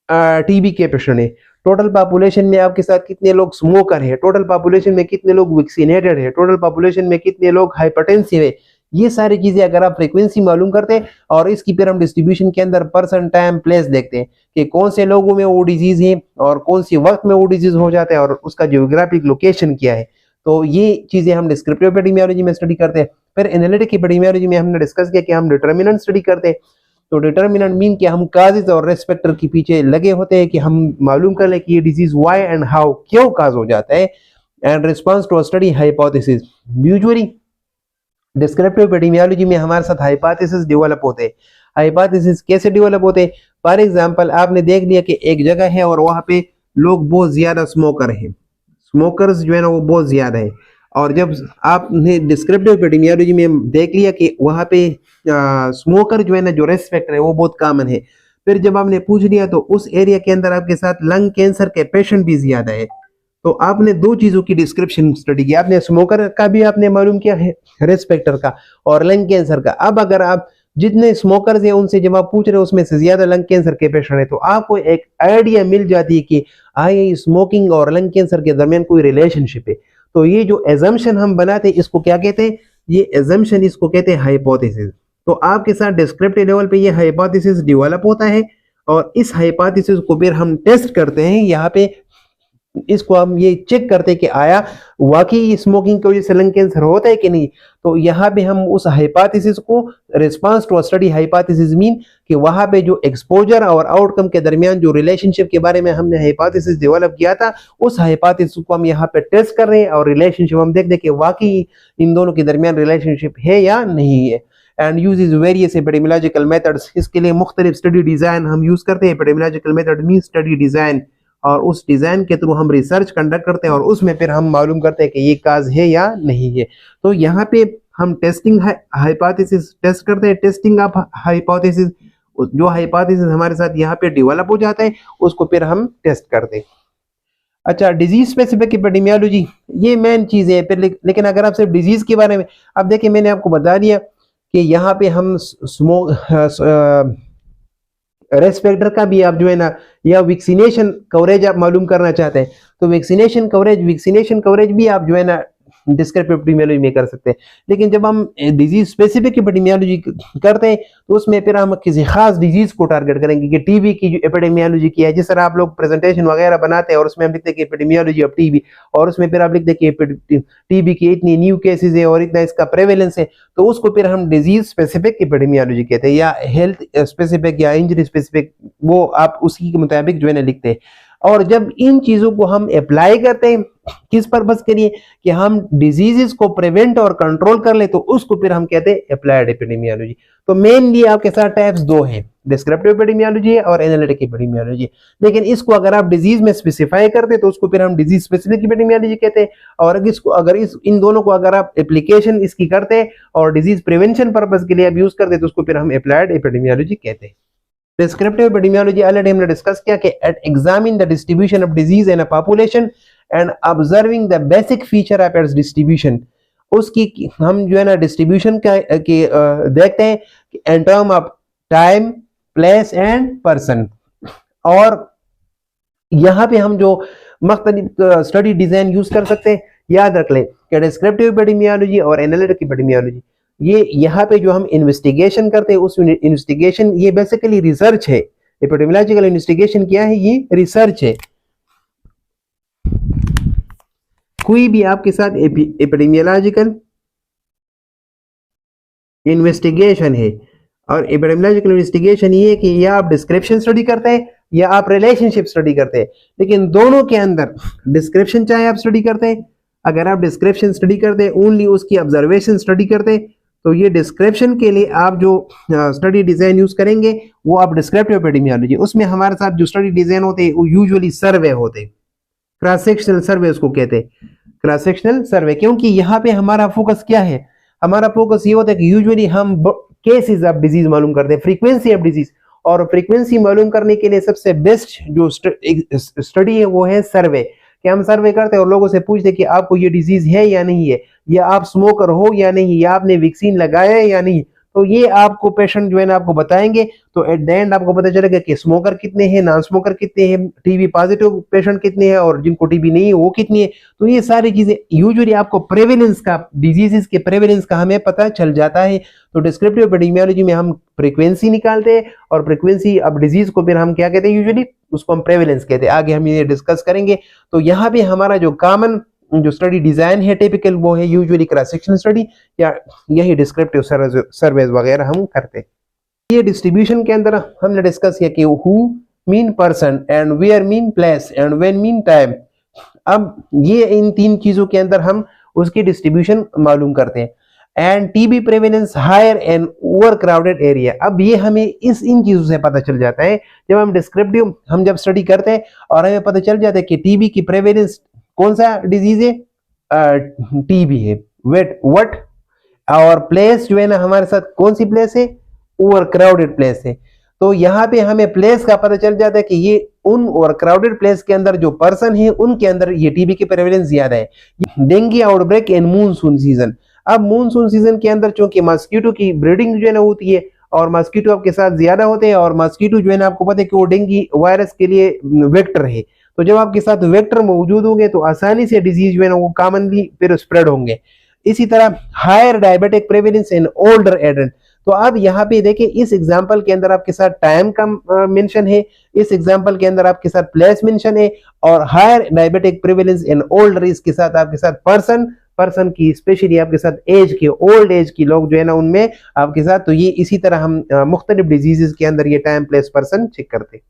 S1: टीबी के पेशेंट है, टोटल पॉपुलेशन में आपके साथ कितने लोग स्मोकर है, टोटल पॉपुलेशन में कितने लोग वैक्सीनेटेड है, टोटल पॉपुलेशन में कितने लोग हाइपरटेंसिव है। ये सारी चीजें अगर आप फ्रीक्वेंसी मालूम करते हैं और इसकी फिर हम डिस्ट्रीब्यूशन के अंदर पर्सन, टाइम, प्लेस देखते हैं कि कौन से लोगों में वो डिजीज है और कौन सी वक्त में वो डिजीज हो जाता है और उसका जियोग्राफिक लोकेशन क्या है। तो ये चीजें हम डिस्क्रिप्टिव एपिडेमियोलॉजी में स्टडी करते हैं। फिर एनालिटिक एपिडेमियोलॉजी में हमने डिस्कस किया कि हम डिटर्मिनेंट स्टडी करते हैं। तो डिटर्मिनेंट मीन कि हम काजेज और रिस्क फैक्टर के पीछे लगे होते हैं कि हम मालूम कर ले कि ये डिजीज व्हाई एंड हाउ, क्यों काज हो जाता है, and response to study hypothesis. Usually descriptive epidemiology में हमारे साथ हाइपोथेसिस डेवलप होते हैं। हाइपोथेसिस कैसे डेवलप होते हैं? फॉर एग्जांपल आपने देख लिया कि एक जगह है और वहां पे लोग बहुत ज्यादा स्मोकर हैं, स्मोकर्स जो है ना वो बहुत ज्यादा है, और जब आपने डिस्क्रिप्टिव एपिडेमियोलॉजी में देख लिया कि वहां पे स्मोकर जो है ना जो रिस्क फैक्टर है वो बहुत कॉमन है, फिर जब आपने पूछ लिया तो उस एरिया के अंदर आपके साथ लंग कैंसर के पेशेंट भी ज्यादा है। तो आपने दो चीजों की डिस्क्रिप्शन स्टडी की, आपने स्मोकर का भी आपने मालूम किया है, रेस्पेक्टर का, और लंग कैंसर का। अब अगर आप जितने स्मोकर्स हैं उनसे जब आप पूछ रहे हो उसमें से ज्यादा लंग कैंसर के पेशेंट है, तो आपको एक आइडिया मिल जाती है कि आई स्मोकिंग और लंग कैंसर के दरमियान कोई रिलेशनशिप है। तो ये जो एजम्पशन हम बनाते हैं इसको क्या कहते हैं, ये एजम्पशन इसको कहते हैं हाइपोथेसिस। तो आपके साथ डिस्क्रिप्टिव लेवल पे ये हाइपोथेसिस डेवलप होता है और इस हाइपोथेसिस को फिर हम टेस्ट करते हैं। यहाँ पे इसको हम ये चेक करते हैं कि आया वाकई स्मोकिंग की वजह से लंग कैंसर होता है कि नहीं। तो यहाँ पे हम उस हाइपोथेसिस को response to study hypothesis mean कि वहां पे जो एक्सपोजर और आउटकम के दरमियान जो रिलेशनशिप के बारे में हमने हाइपोथेसिस डेवलप किया था उस हाइपोथेसिस को हम यहाँ पे टेस्ट कर रहे हैं और रिलेशनशिप हम देख कि वाकई इन दोनों के दरमियान रिलेशनशिप है या नहीं है। And use various epidemiological methods, इसके लिए मुख्तलिफ स्टडी डिजाइन हम यूज करते हैं। Epidemiological method mean study design, और उस डिजाइन के थ्रू हम रिसर्च कंडक्ट करते हैं और उसमें फिर हम मालूम करते हैं कि ये काज है या नहीं है। तो यहाँ पे हम टेस्टिंग हाइपोथेसिस टेस्ट करते हैं, टेस्टिंग ऑफ हाइपोथेसिस। जो हाइपोथेसिस हमारे साथ यहाँ पे डेवलप हो जाता है उसको फिर हम टेस्ट करते हैं। अच्छा, डिजीज स्पेसिफिक एपिडेमियोलॉजी ये मेन चीज है। फिर लेकिन अगर आप सिर्फ डिजीज के बारे में, अब देखिए मैंने आपको बता दिया कि यहाँ पे हम रेस्पेक्टर का भी आप जो है ना, या वैक्सीनेशन कवरेज आप मालूम करना चाहते हैं तो वैक्सीनेशन कवरेज भी आप जो है ना डिस्क्रिप्टिव एपिडेमियोलॉजी में कर सकते हैं। लेकिन जब हम डिजीज स्पेसिफिक एपिडेमियोलॉजी करते हैं तो उसमें फिर हम किसी खास डिजीज को टारगेट करेंगे कि टीबी की जो एपिडेमियोलॉजी की है, जिस तरह आप लोग प्रेजेंटेशन वगैरह बनाते हैं और उसमें हम लिखते हैं कि एपिडेमियोलॉजी ऑफ टीबी, और उसमें फिर आप लिखते हैं कि टीबी की इतनी न्यू केसेस है और इतना इसका प्रेवेलेंस है, तो उसको फिर हम डिजीज स्पेसिफिक एपिडेमियोलॉजी कहते हैं, या हेल्थ स्पेसिफिक या इंजरी स्पेसिफिक, वो आप उसी के मुताबिक जो है ना लिखते हैं। और जब इन चीजों को हम अप्लाई करते हैं किस पर्पस के लिए, कि हम डिजीजेस को प्रिवेंट और कंट्रोल कर ले, तो उसको फिर हम कहते हैं अप्लाइड एपिडेमियोलॉजी। तो मेनली आपके साथ टाइप्स दो हैं, डिस्क्रिप्टिव एपिडेमियोलॉजी और एनालिटिक एपिडेमियोलॉजी। लेकिन इसको अगर आप डिजीज में स्पेसिफाई करते तो उसको फिर हम डिजीज स्पेसिफिक एपिडेमियोलॉजी कहते हैं। और अगर इन दोनों को अगर आप एप्लीकेशन इसकी करते और डिजीज प्रिवेंशन पर्पस के लिए आप यूज करते तो उसको फिर हम अप्लाइड एपिडेमियोलॉजी कहते हैं। डिस्क्रिप्टिव एपिडेमियोलॉजी ऑलरेडी हमने डिस्कस किया कि examine the distribution of disease in a population and observing the basic feature of its distribution. उसकी हम जो है ना डिस्ट्रीब्यूशन का देखते हैं in term of time, place and person. और यहाँ पे हम जो मुख्तलिफ स्टडी डिजाइन यूज कर सकते हैं, याद रख लें कि डिस्क्रिप्टिव एपिडेमियोलॉजी और एनालिटिक एपिडेमियोलॉजी ये यहाँ पे जो हम इन्वेस्टिगेशन करते हैं उस इन्वेस्टिगेशन, ये बेसिकली रिसर्च है। एपिडेमियोलॉजिकल इन्वेस्टिगेशन क्या है, ये रिसर्च है। कोई भी आपके साथ एपिडेमियोलॉजिकल इन्वेस्टिगेशन है, और एपिडेमियोलॉजिकल इन्वेस्टिगेशन ये है कि या आप डिस्क्रिप्शन स्टडी करते हैं या आप रिलेशनशिप स्टडी करते हैं। लेकिन दोनों के अंदर डिस्क्रिप्शन चाहे आप स्टडी करते हैं, अगर आप डिस्क्रिप्शन स्टडी करते हैं ओनली उसकी ऑब्जर्वेशन स्टडी करते हैं, तो ये डिस्क्रिप्शन के लिए आप जो स्टडी डिजाइन यूज करेंगे वो आप डिस्क्रिप्टिव एपिडेमियोलॉजी, उसमें हमारे साथ जो स्टडी डिजाइन होते हैं वो यूजुअली सर्वे होते हैं, क्रॉस सेक्शनल सर्वे उसको कहते हैं, क्रॉस सेक्शनल सर्वे। क्योंकि यहाँ पे हमारा फोकस क्या है, हमारा फोकस ये होता है कि यूजुअली हम केसेस ऑफ डिजीज मालूम करते हैं, फ्रीक्वेंसी ऑफ डिजीज, और फ्रीक्वेंसी मालूम करने के लिए सबसे बेस्ट जो स्टडी है वो है सर्वे। कि हम सर्वे करते हैं और लोगों से पूछते हैं कि आपको ये डिजीज है या नहीं है, या आप स्मोकर हो या नहीं, या आपने वैक्सीन लगाया है या नहीं। तो ये आपको पेशेंट जो है ना आपको बताएंगे, तो एट द एंड आपको पता चलेगा कि स्मोकर कितने हैं, नॉन स्मोकर कितने हैं, टीबी पॉजिटिव पेशेंट कितने हैं और जिनको टीबी नहीं है वो कितनी है। तो ये सारी चीजें यूजुअली आपको प्रेवेलेंस का, डिजीजेस के प्रेवेलेंस का हमें पता चल जाता है। तो डिस्क्रिप्टिव एपिडेमियोलॉजी में हम फ्रीक्वेंसी निकालते हैं, और फ्रीक्वेंसी अब डिजीज को फिर हम क्या कहते हैं, यूजुअली उसको हम प्रेवेलेंस कहते हैं। आगे हम ये डिस्कस करेंगे। तो यहाँ पे हमारा जो कॉमन जो स्टडी डिजाइन है टिपिकल, वो है यूजुअली क्रॉस सेक्शनल स्टडी, या यही डिस्क्रिप्टिव सर्वेज वगैरह हम करते हैं। ये डिस्ट्रीब्यूशन के अंदर हमने डिस्कस किया कि who mean person and where mean place and when mean time. अब ये इन तीन चीजों के अंदर हम उसकी डिस्ट्रीब्यूशन मालूम करते हैं। And TB prevalence higher and overcrowded area, अब ये हमें इन चीजों से पता चल जाता है जब हम डिस्क्रिप्टिव हम जब स्टडी करते हैं और हमें पता चल जाता है कि टीबी की प्रेवेलेंस कौन सा डिजीज है, टीबी है, व्हाट और प्लेस जो है ना हमारे साथ कौन सी प्लेस है, ओवर क्राउडेड प्लेस है। तो यहाँ पे हमें प्लेस का पता चल जाता है कि ये उन और क्राउडेड प्लेस के अंदर जो पर्सन है उनके अंदर ये टीबी की प्रेवलेंस ज्यादा है। डेंगू आउटब्रेक इन मूनसून सीजन। अब मूनसून सीजन के अंदर चूंकि मस्कीटो की ब्रीडिंग जो है ना होती है और मस्कीटो आपके साथ ज्यादा होते हैं और मस्कीटो जो है ना आपको पता है कि वो डेंगू वायरस के लिए वेक्टर है। तो जब आपके साथ वेक्टर मौजूद होंगे तो आसानी से डिजीज जो है ना वो कॉमनली फिर स्प्रेड होंगे। इसी तरह higher diabetic prevalence in older adult. तो अब यहाँ पे देखिए इस एग्जांपल के अंदर आपके साथ टाइम का मेंशन है, इस एग्जांपल के अंदर आपके साथ प्लेस मेंशन है और higher diabetic prevalence in older इसके साथ आपके साथ पर्सन की स्पेशली आपके साथ एज के ओल्ड एज की लोग जो है ना उनमें आपके साथ। तो ये इसी तरह हम मुख्तलिफ डिजीजेस के अंदर ये टाइम प्लेस पर्सन चेक करते हैं।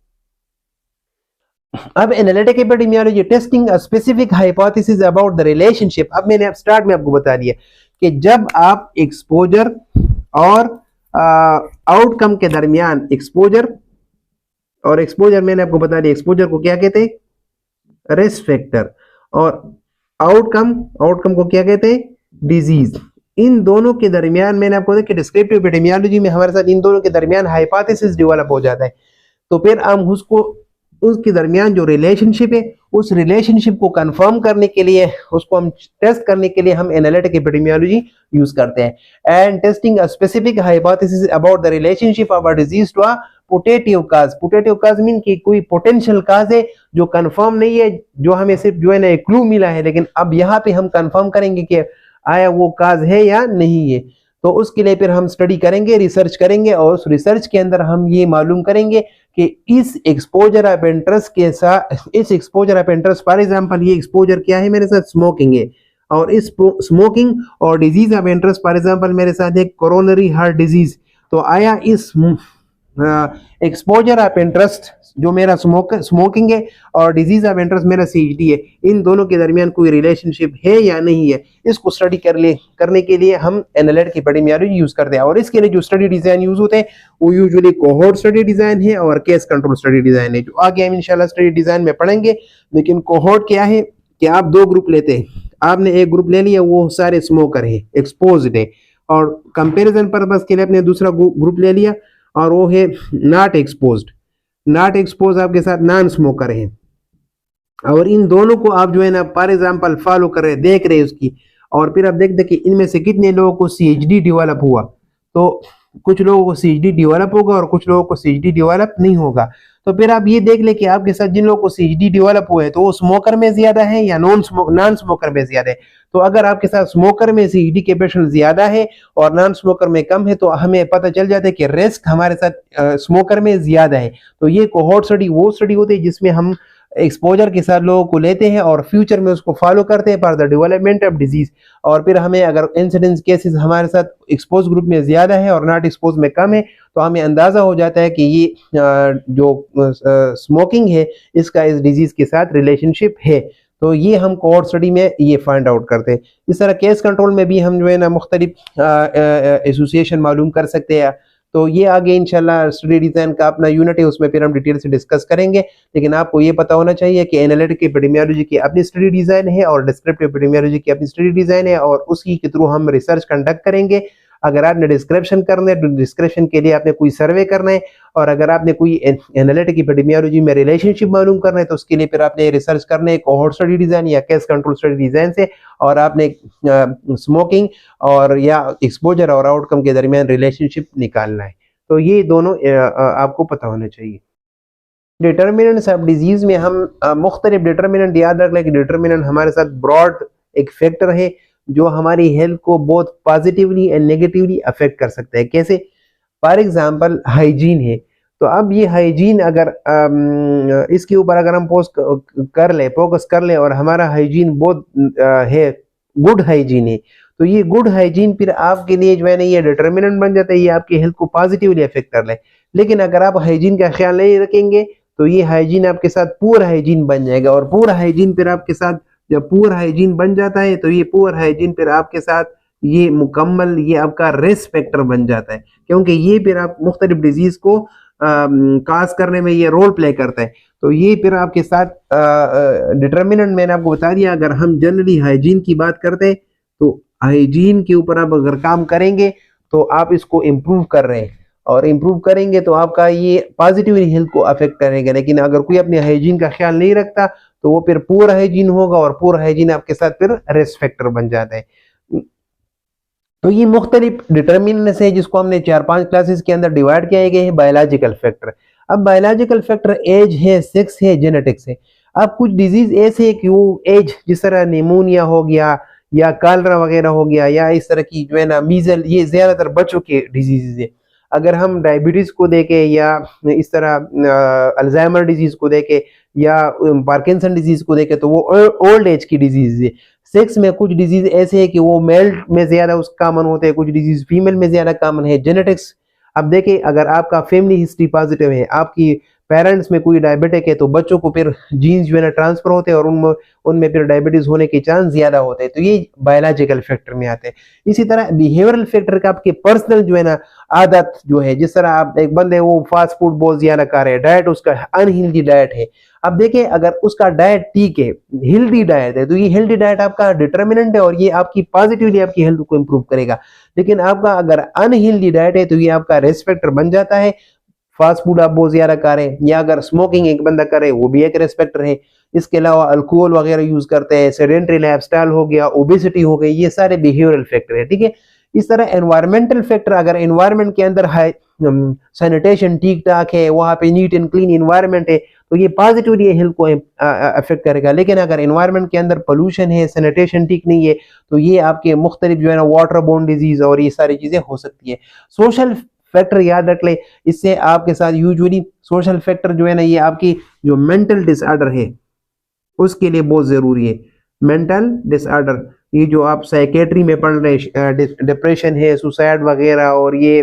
S1: अब analytic epidemiology testing a specific hypothesis about the relationship. अब मैंने अब स्टार्ट में आपको बता दिया कि जब आप एक्सपोजर और आउटकम के दरमियान एक्सपोजर मैंने आपको बता दिया एक्सपोजर को क्या कहते हैं, रिस्क फैक्टर, और आउटकम को क्या कहते हैं, डिजीज। इन दोनों के दरमियान मैंने आपको देखा डिस्क्रिप्टिव एपिडेमियोलॉजी में हमारे साथ इन दोनों के दरमियान हाइपोथेसिस डेवलप हो जाता है। तो फिर हम उसके दरमियान जो रिलेशनशिप है उस रिलेशनशिप को कंफर्म करने के लिए उसको हम टेस्ट करने के लिए हम एनालिटिक एपिडेमियोलॉजी यूज करते हैं। And testing a specific hypothesis about the relationship of a disease to a putative cause. Putative cause mean कि कोई पोटेंशियल काज है जो कंफर्म नहीं है, जो हमें सिर्फ जो है ना एक क्लू मिला है, लेकिन अब यहाँ पे हम कंफर्म करेंगे कि आया वो काज है या नहीं है। तो उसके लिए फिर हम स्टडी करेंगे, रिसर्च करेंगे और उस रिसर्च के अंदर हम ये मालूम करेंगे कि इस एक्सपोजर ऑफ इंटरेस्ट के साथ, इस exposure of interest for example ये एक्सपोजर क्या है मेरे साथ, स्मोकिंग है, और इस स्मोकिंग और disease of interest for example मेरे साथ एक कोरोनरी हार्ट डिजीज। तो आया इस एक्सपोजर ऑफ इंटरेस्ट जो मेरा स्मोकिंग है और डिजीज ऑफ इंटरेस्ट मेरा सीएचडी है, इन दोनों के दरमियान कोई रिलेशनशिप है या नहीं है, इसको स्टडी करने के लिए हम एनालिटिक एपिडेमियोलॉजी यूज करते हैं। और इसके लिए जो स्टडी डिजाइन यूज होते हैं वो यूजुअली कोहोर्ट स्टडी डिजाइन है और केस कंट्रोल स्टडी डिजाइन है, जो आगे हम इंशाल्लाह स्टडी डिजाइन में पढ़ेंगे। लेकिन कोहोर्ट क्या है कि आप दो ग्रुप लेते हैं, आपने एक ग्रुप ले लिया वो सारे स्मोकर है, एक्सपोज्ड है, और कंपेरिजन पर्पस के लिए आपने दूसरा ग्रुप ले लिया और वो है नॉट एक्सपोज आपके साथ नॉन स्मोकर है, और इन दोनों को आप जो है ना फॉर एग्जांपल फॉलो कर रहे, देख रहे उसकी, और फिर आप देखते कि इनमें से कितने लोगों को सीएचडी डेवलप हुआ। तो कुछ लोगों को सीएचडी डेवलप होगा और कुछ लोगों को सीएचडी डेवलप नहीं होगा। तो फिर आप ये देख ले कि आपके साथ जिन लोगों को सीएचडी डेवलप हुआ है तो वो स्मोकर में ज्यादा है या नॉन स्मोकर में ज्यादा है। तो अगर आपके साथ स्मोकर में सीएचडी के पेशेंट ज्यादा है और नॉन स्मोकर में कम है तो हमें पता चल जाता है कि रिस्क हमारे साथ स्मोकर में ज्यादा है। तो ये कोहोर्ट स्टडी वो स्टडी होती है जिसमें हम एक्सपोजर के साथ लोगों को लेते हैं और फ्यूचर में उसको फॉलो करते हैं for the development of disease. और फिर हमें अगर इंसिडेंस केसेस हमारे साथ एक्सपोज ग्रुप में ज्यादा है और नॉट एक्सपोज में कम है तो हमें अंदाजा हो जाता है कि ये जो स्मोकिंग है इसका इस डिजीज के साथ रिलेशनशिप है। तो ये हम कोहोर्ट स्टडी में ये फाइंड आउट करते हैं। इस तरह केस कंट्रोल में भी हम जो है ना मुख्तलिफ एसोसिएशन मालूम कर सकते हैं। तो ये आगे इंशाल्लाह स्टडी डिजाइन का अपना यूनिट है, उसमें फिर हम डिटेल से डिस्कस करेंगे। लेकिन आपको ये पता होना चाहिए कि एनालिटिक एपिडेमियोलॉजी की अपनी स्टडी डिजाइन है और डिस्क्रिप्टिव एपिडेमियोलॉजी की अपनी स्टडी डिजाइन है, और उसी के थ्रू हम रिसर्च कंडक्ट करेंगे। अगर आपने डिस्क्रिप्शन करना है तो डिस्क्रिप्शन के लिए आपने कोई सर्वे करना है, और अगर आपने कोई एनालिटिक एपिडेमियोलॉजी में रिलेशनशिप मालूम करना है तो उसके लिए फिर आपने रिसर्च करना है कोहोर्ट स्टडी डिजाइन या केस कंट्रोल स्टडी डिजाइन से, और आपने स्मोकिंग और या एक्सपोजर और आउटकम के दरमियान रिलेशनशिप निकालना है। तो ये दोनों आपको पता होना चाहिए। डिटर्मिनेंट्स ऑफ डिजीज में हम मुख्तलिफ डिटर्मिनेंट याद रख लें कि डिटर्मिनेंट हमारे साथ ब्रॉड एक फैक्टर है जो हमारी हेल्थ को बहुत पॉजिटिवली एंड नेगेटिवली अफेक्ट कर सकता है। कैसे? फॉर एग्जांपल हाइजीन है, तो अब ये हाइजीन अगर इसके ऊपर अगर हम फोकस कर ले और हमारा हाइजीन बहुत है, गुड हाइजीन है, तो ये गुड हाइजीन फिर आपके लिए जो है ना ये डिटर्मिनेंट बन जाता है, ये आपकी हेल्थ को पॉजिटिवली अफेक्ट कर ले। लेकिन अगर आप हाइजीन का ख्याल नहीं रखेंगे तो ये हाइजीन आपके साथ पुअर हाइजीन बन जाएगा, और पुअर हाइजीन फिर आपके साथ जब पुअर हाइजीन बन जाता है तो ये पुअर हाइजीन फिर आपके साथ ये मुकम्मल ये आपका रिस्क फैक्टर बन जाता है, क्योंकि ये फिर आप मुख्तलिफ डिजीज को काज करने में ये रोल प्ले करता है। तो ये फिर आपके साथ डिटर्मिनेंट मैंने आपको बता दिया। अगर हम जनरली हाइजीन की बात करते हैं तो हाइजीन के ऊपर आप अगर काम करेंगे तो आप इसको इम्प्रूव कर रहे हैं, और इम्प्रूव करेंगे तो आपका ये पॉजिटिवली हेल्थ को अफेक्ट करेगा। लेकिन अगर कोई अपने हाइजीन का ख्याल नहीं रखता तो वो फिर पुअर हाइजीन होगा, और पुअर हाइजीन आपके साथ फिर रिस्क फैक्टर बन जाता है। तो ये मुख्तलिफ डिटर्मिनेंट्स है जिसको हमने 4-5 क्लासेस के अंदर डिवाइड किए गए हैं बायोलॉजिकल फैक्टर। अब बायोलॉजिकल फैक्टर एज है, सेक्स है, जेनेटिक्स है। अब कुछ डिजीज ऐसे है कि वो एज, जिस तरह निमोनिया हो गया या कालरा वगैरह हो गया या इस तरह की जो है ना मीजल, ये ज्यादातर बच्चों के डिजीज है। अगर हम डायबिटीज को देखें या इस तरह अल्जाइमर डिजीज को देखें या पार्किंसन डिजीज को देखें तो वो ओल्ड एज की डिजीज है। सेक्स में कुछ डिजीज ऐसे है कि वो मेल में ज्यादा उस कॉमन होते हैं, कुछ डिजीज फीमेल में ज्यादा कॉमन है। जेनेटिक्स, अब देखिए अगर आपका फैमिली हिस्ट्री पॉजिटिव है, आपकी पेरेंट्स में कोई डायबिटिक है, तो बच्चों को फिर जीन्स जो है ना ट्रांसफर होते हैं और उनमें फिर डायबिटीज होने के चांस ज्यादा होते हैं। तो ये बायोलॉजिकल फैक्टर में आते हैं। इसी तरह बिहेवियरल फैक्टर का आपके पर्सनल जो है ना आदत जो है, जिस तरह आप एक बंदे वो फास्ट फूड बहुत ज्यादा खा रहे हैं, डाइट उसका अनहेल्दी डाइट है। अब देखिए अगर उसका डाइट ठीक है, हेल्दी डाइट है, तो ये हेल्दी डाइट आपका डिटर्मिनेंट है और ये आपकी पॉजिटिवली आपकी हेल्थ को इंप्रूव करेगा। लेकिन आपका अगर अनहेल्दी डाइट है तो ये आपका रिस्क फैक्टर बन जाता है। फास्ट फूड आप बहुत ज्यादा खा रहे हैं, या अगर स्मोकिंग एक बंदा करे वो भी एक रिस्क फैक्टर है। इसके अलावा अल्कोहल वगैरह यूज करते हैं, सेडेंटरी लाइफस्टाइल हो गया, ओबेसिटी हो गई, ये सारे बिहेवियरल फैक्टर है। ठीक है। इस तरह एनवायरमेंटल फैक्टर, अगर एनवायरमेंट के अंदर सैनिटेशन ठीक ठाक है, वहां पे नीट एंड क्लीन एनवायरमेंट है, तो ये पॉजिटिवली हेल्थ को अफेक्ट करेगा। लेकिन अगर एनवायरमेंट के अंदर पोल्यूशन है, सैनिटेशन ठीक नहीं है, तो ये आपके मुख्तलिफ जो है ना वाटर बोर्न डिजीज और ये सारी चीजें हो सकती है। सोशल फैक्टर याद रख ले, इससे आपके साथ यूजुअली सोशल फैक्टर जो है ना, ये आपकी जो मेंटल डिसऑर्डर है उसके लिए बहुत जरूरी है। मेंटल डिसऑर्डर, ये जो आप साइकेट्री में पढ़ रहे हैं, डिप्रेशन है, सुसाइड वगैरह, और ये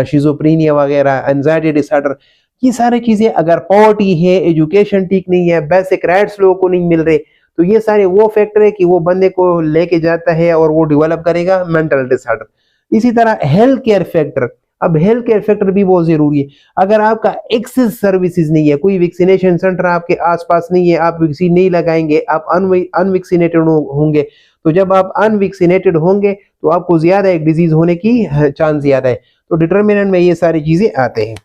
S1: शिजोफ्रेनिया वगैरह, एंजाइटी डिसऑर्डर, ये सारी चीजें, अगर पॉवर्टी है, एजुकेशन ठीक नहीं है, बेसिक राइट्स लोगों को नहीं मिल रहे, तो ये सारे वो फैक्टर है कि वो बंदे को लेके जाता है और वो डेवलप करेगा मेंटल डिसऑर्डर। इसी तरह हेल्थ केयर फैक्टर, अब हेल्थ केयर फैक्टर भी बहुत जरूरी है। अगर आपका एक्सेस सर्विसेज नहीं है, कोई वैक्सीनेशन सेंटर आपके आसपास नहीं है, आप वैक्सीन नहीं लगाएंगे, आप अनवैक्सीनेटेड होंगे, तो जब आप अनवैक्सीनेटेड होंगे तो आपको ज्यादा एक डिजीज होने की चांस ज्यादा है। तो डिटर्मिनेंट में ये सारी चीजें आते हैं।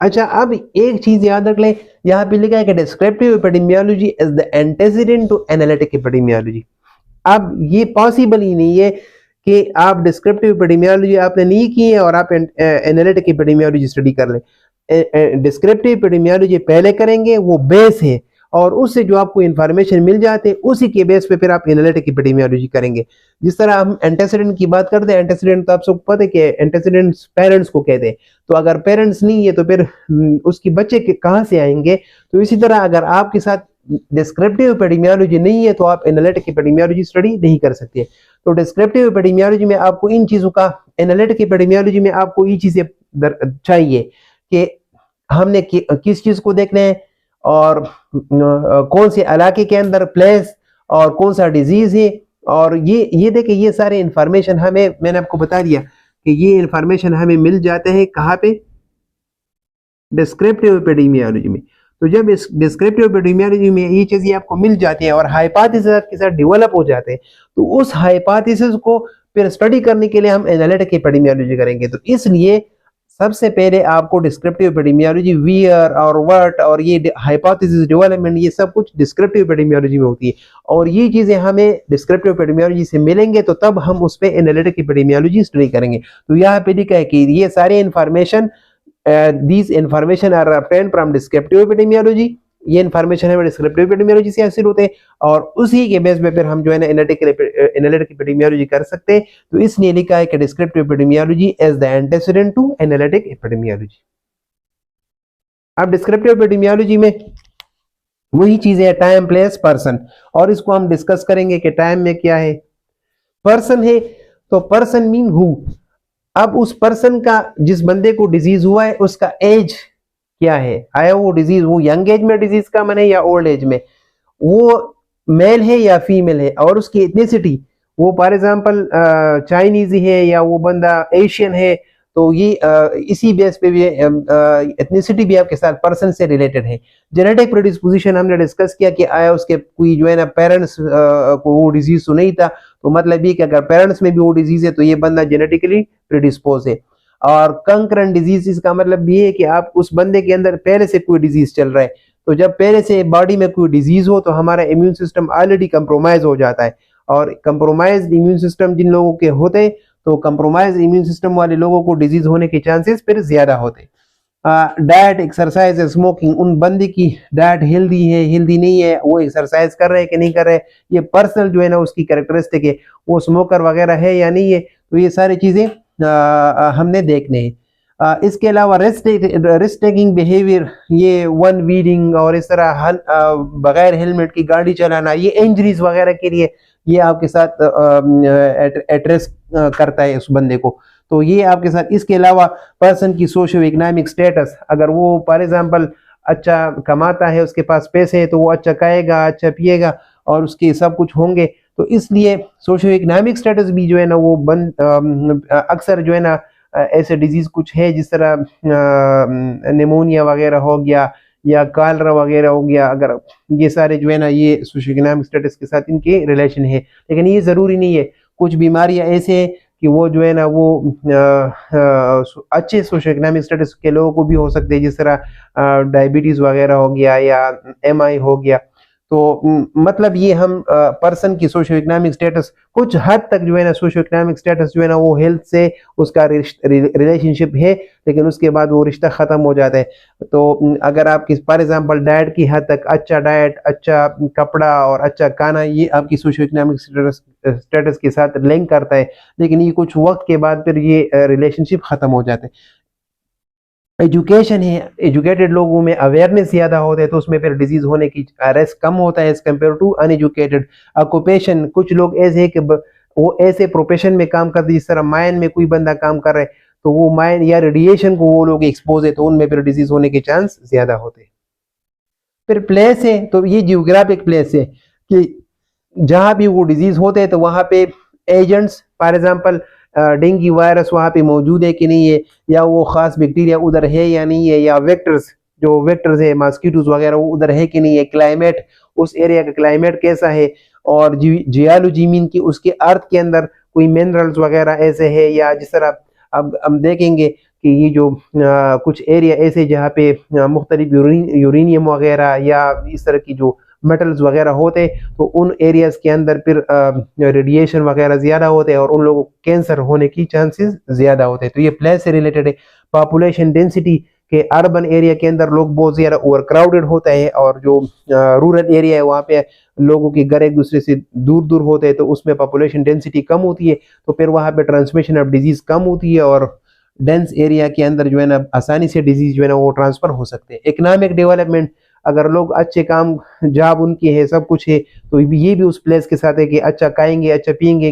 S1: अच्छा, अब एक चीज याद रख ले, यहाँ पे लिखा है कि descriptive epidemiology is the antecedent to analytic epidemiology. अब ये पॉसिबल ही नहीं है कि आप डिस्क्रिप्टिव एपिडेमियोलॉजी आपने नहीं की है और आप एनालिटिक एपिडेमियोलॉजी स्टडी कर ले। डिस्क्रिप्टिव एपिडेमियोलॉजी पहले करेंगे, वो बेस है, और उससे जो आपको इंफॉर्मेशन मिल जाते हैं उसी के बेस पे फिर आप एनालिटिक एपिडेमियोलॉजी करेंगे। जिस तरह हम एंटेसिडेंट की बात करते हैं, एंटेसिडेंट तो आप सबको पता है कि एंटेसिडेंट्स पेरेंट्स को कहते हैं। तो अगर पेरेंट्स नहीं है तो फिर उसकी बच्चे के कहाँ से आएंगे। तो इसी तरह अगर आपके साथ डिस्क्रिप्टिव एपिडेमियोलॉजी नहीं है तो आप एनालिटिक एपिडेमियोलॉजी स्टडी नहीं कर सकते। तो डिस्क्रिप्टिव एपिडेमियोलॉजी में आपको इन चीजों का, एनालिटिक एपिडेमियोलॉजी में आपको ये चीजें चाहिए कि हमने किस चीज को देखना है, और कौन से इलाके के अंदर प्लेस, और कौन सा डिजीज है, और ये देखिए ये सारे इंफॉर्मेशन हमें, मैंने आपको बता दिया कि ये इंफॉर्मेशन हमें मिल जाते हैं कहाँ पे, डिस्क्रिप्टिव एपिडेमियोलॉजी में। तो जब इस डिस्क्रिप्टिव एपिडेमियोलॉजी में ये चीजें आपको मिल जाती है और हाइपोथेसिस के साथ डेवलप हो जाते हैं, तो उस हाइपोथेसिस को फिर स्टडी करने के लिए हम एनालिटिक एपिडेमियोलॉजी करेंगे। तो इसलिए सबसे पहले आपको डिस्क्रिप्टिव एपिडेमियोलॉजी, वियर और व्हाट और ये हाइपोथेसिस डेवलपमेंट, ये सब कुछ डिस्क्रिप्टिव एपिडेमियोलॉजी में होती है, और ये चीजें हमें डिस्क्रिप्टिव एपिडेमियोलॉजी से मिलेंगे तो तब हम उस पर एनालिटिक एपिडेमियोलॉजी स्टडी करेंगे। तो यहाँ पे लिखा है कि ये सारे information, these information are obtained from descriptive epidemiology, ये इंफॉर्मेशन हमें डिस्क्रिप्टिव एपिडेमियोलॉजी से हासिल होते हैं, और उसी के बेस पे फिर हम जो है ना एनालिटिक एपिडेमियोलॉजी कर सकते हैं। तो इसलिए लिखा है कि descriptive epidemiology is the antecedent to analytic epidemiology. अब डिस्क्रिप्टिव एपिडेमियोलॉजी में वही चीजें है, टाइम, प्लेस, पर्सन, और इसको हम डिस्कस करेंगे कि टाइम में क्या है, पर्सन है तो पर्सन मीन हु। अब उस पर्सन का, जिस बंदे को डिजीज हुआ है, उसका एज क्या है, आया वो डिजीज, वो यंग एज में डिजीज का मन है या ओल्ड एज में, वो मेल है या फीमेल है, और उसकी एथनिसिटी, वो फॉर एग्जांपल चाइनीज है या वो बंदा एशियन है, तो ये इसी बेस पे भी एथनिसिटी भी आपके साथ पर्सन से रिलेटेड है। जेनेटिक प्रेडिस्पोजिशन हमने डिस्कस किया कि आया उसके कोई जो है ना पेरेंट्स को वो डिजीज तो नहीं था, तो मतलब ये कि अगर पेरेंट्स में भी वो डिजीज है तो ये बंदा जेनेटिकली प्रेडिस्पोज है। और कंकरेंट डिजीज का मतलब ये है कि आप उस बंदे के अंदर पहले से कोई डिजीज चल रहा है, तो जब पहले से बॉडी में कोई डिजीज हो तो हमारा इम्यून सिस्टम ऑलरेडी कंप्रोमाइज हो जाता है। और कंप्रोमाइज इम्यून सिस्टम जिन लोगों के होते हैं तो कंप्रोमाइज इम्यून सिस्टम वाले लोगों को डिजीज होने के चांसेस फिर ज्यादा होते हैं। डाइट, एक्सरसाइज, स्मोकिंग, उन बंदे की डाइट हेल्दी है हेल्दी नहीं है, वो एक्सरसाइज कर रहे हैं कि नहीं कर रहे, ये पर्सनल जो है ना उसकी कैरेक्टरिस्टिक है, वो स्मोकर वगैरह है या नहीं है, तो ये सारी चीजें हमने देखने हैं। इसके अलावा रिस्क टेकिंग बिहेवियर, ये वन वीडिंग और इस तरह बगैर हेलमेट की गाड़ी चलाना, ये इंजरीज वगैरह के लिए ये आपके साथ एड्रेस करता है उस बंदे को, तो ये आपके साथ। इसके अलावा पर्सन की सोशो इकोनॉमिक स्टेटस, अगर वो फॉर एग्जांपल अच्छा कमाता है, उसके पास पैसे है, तो वो अच्छा खाएगा, अच्छा पिएगा और उसके सब कुछ होंगे, तो इसलिए सोशो इकोनॉमिक स्टेटस भी जो है ना वो अक्सर जो है ना ऐसे डिजीज कुछ है जिस तरह निमोनिया वगैरह हो गया या कॉलरा वगैरह हो गया, अगर ये सारे जो है ना ये सोशो इकोनॉमिक स्टेटस के साथ इनके रिलेशन है। लेकिन ये जरूरी नहीं है, कुछ बीमारियां ऐसे हैं कि वो जो है ना वो अच्छे सोशो इकोनॉमिक स्टेटस के लोगों को भी हो सकते हैं, जिस तरह डायबिटीज वगैरह हो गया या एमआई हो गया। तो मतलब ये हम पर्सन की सोशो इकोनॉमिक स्टेटस कुछ हद तक जो है ना सोशो इकोनॉमिक स्टेटस जो है ना वो हेल्थ से उसका रिलेशनशिप है, लेकिन उसके बाद वो रिश्ता खत्म हो जाता है। तो अगर आपकी फॉर एग्जांपल डाइट की हद तक अच्छा डाइट, अच्छा कपड़ा और अच्छा खाना, ये आपकी सोशो इकोनॉमिक स्टेटस के साथ लिंक करता है, लेकिन ये कुछ वक्त के बाद फिर ये रिलेशनशिप खत्म हो जाते हैं। एजुकेशन है, एजुकेटेड लोगों में अवेयरनेस ज्यादा होता है तो उसमें फिर डिजीज होने की रिस्क कम होता है as compare to uneducated. Occupation, कुछ लोग ऐसे हैं कि वो ऐसे प्रोफेशन में काम करते जिस तरह माइन में कोई बंदा काम कर रहा है, तो वो माइन या रेडिएशन को वो लोग एक्सपोज है, तो उनमें फिर डिजीज होने के चांस ज्यादा होते हैं। फिर प्लेस है, तो ये जियोग्राफिक प्लेस है कि जहां भी वो डिजीज होते हैं तो वहां पे agents, for example dengue virus वहां पे मौजूद है कि नहीं है, या वो खास बैक्टीरिया उधर है या नहीं है, या वेक्टर्स, जो वेक्टर्स है मॉस्किटोज वगैरह वो उधर है कि नहीं है, क्लाइमेट, उस एरिया का क्लाइमेट कैसा है, और जियोलॉजी मीन की उसके अर्थ के अंदर कोई मिनरल्स वगैरह ऐसे है, या जिस तरह अब हम देखेंगे कि ये जो कुछ एरिया ऐसे जहाँ पे मुख्तलिफ यूरेनियम वगैरह या इस तरह की जो मेटल्स वगैरह होते, तो उन एरियाज के अंदर फिर रेडिएशन वगैरह ज्यादा होते हैं और उन लोगों को कैंसर होने की चांसेस ज्यादा होते हैं। तो ये प्लेस से रिलेटेड है। पॉपुलेशन डेंसिटी के अर्बन एरिया के अंदर लोग बहुत ज्यादा ओवर क्राउडेड होता है, और जो रूरल एरिया है वहाँ पे लोगों के घर एक दूसरे से दूर दूर होते हैं, तो उसमें पॉपुलेशन डेंसिटी कम होती है, तो फिर वहाँ पे ट्रांसमिशन ऑफ डिजीज कम होती है, और डेंस एरिया के अंदर जो है ना आसानी से डिजीज जो है ना वो ट्रांसफर हो सकते हैं। इकोनॉमिक डेवलपमेंट, अगर लोग अच्छे काम, जॉब उनकी है, सब कुछ है, तो ये भी उस प्लेस के साथ है कि अच्छा खाएंगे, अच्छा पियेंगे,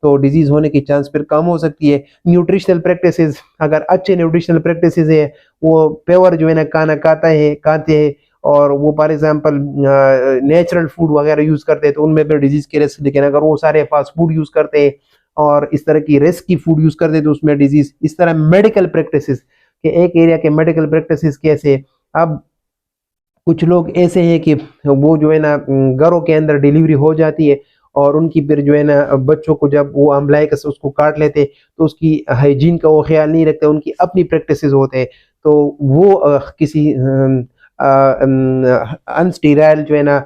S1: तो डिजीज होने की चांस फिर कम हो सकती है। न्यूट्रिशनल प्रैक्टिसेस, अगर अच्छे न्यूट्रिशनल प्रैक्टिसेस है, वो प्योर जो है ना खाना खाते हैं और वो फॉर एग्जांपल नेचुरल फूड वगैरह यूज करते हैं, तो उनमें फिर डिजीज के रिस्क। लेकिन अगर वो सारे फास्ट फूड यूज करते हैं और इस तरह की रिस्क की फूड यूज करते हैं, तो उसमें डिजीज। इस तरह मेडिकल प्रैक्टिसेस के एक एरिया के मेडिकल प्रैक्टिसेस कैसे, अब कुछ लोग ऐसे हैं कि वो जो है ना घरों के अंदर डिलीवरी हो जाती है और उनकी फिर जो है ना बच्चों को जब वो अम्बलाइकस उसको काट लेते, तो उसकी हाइजीन का वो ख्याल नहीं रखते, उनकी अपनी प्रैक्टिसेस होते हैं, तो वो किसी अनस्टीराइल जो है ना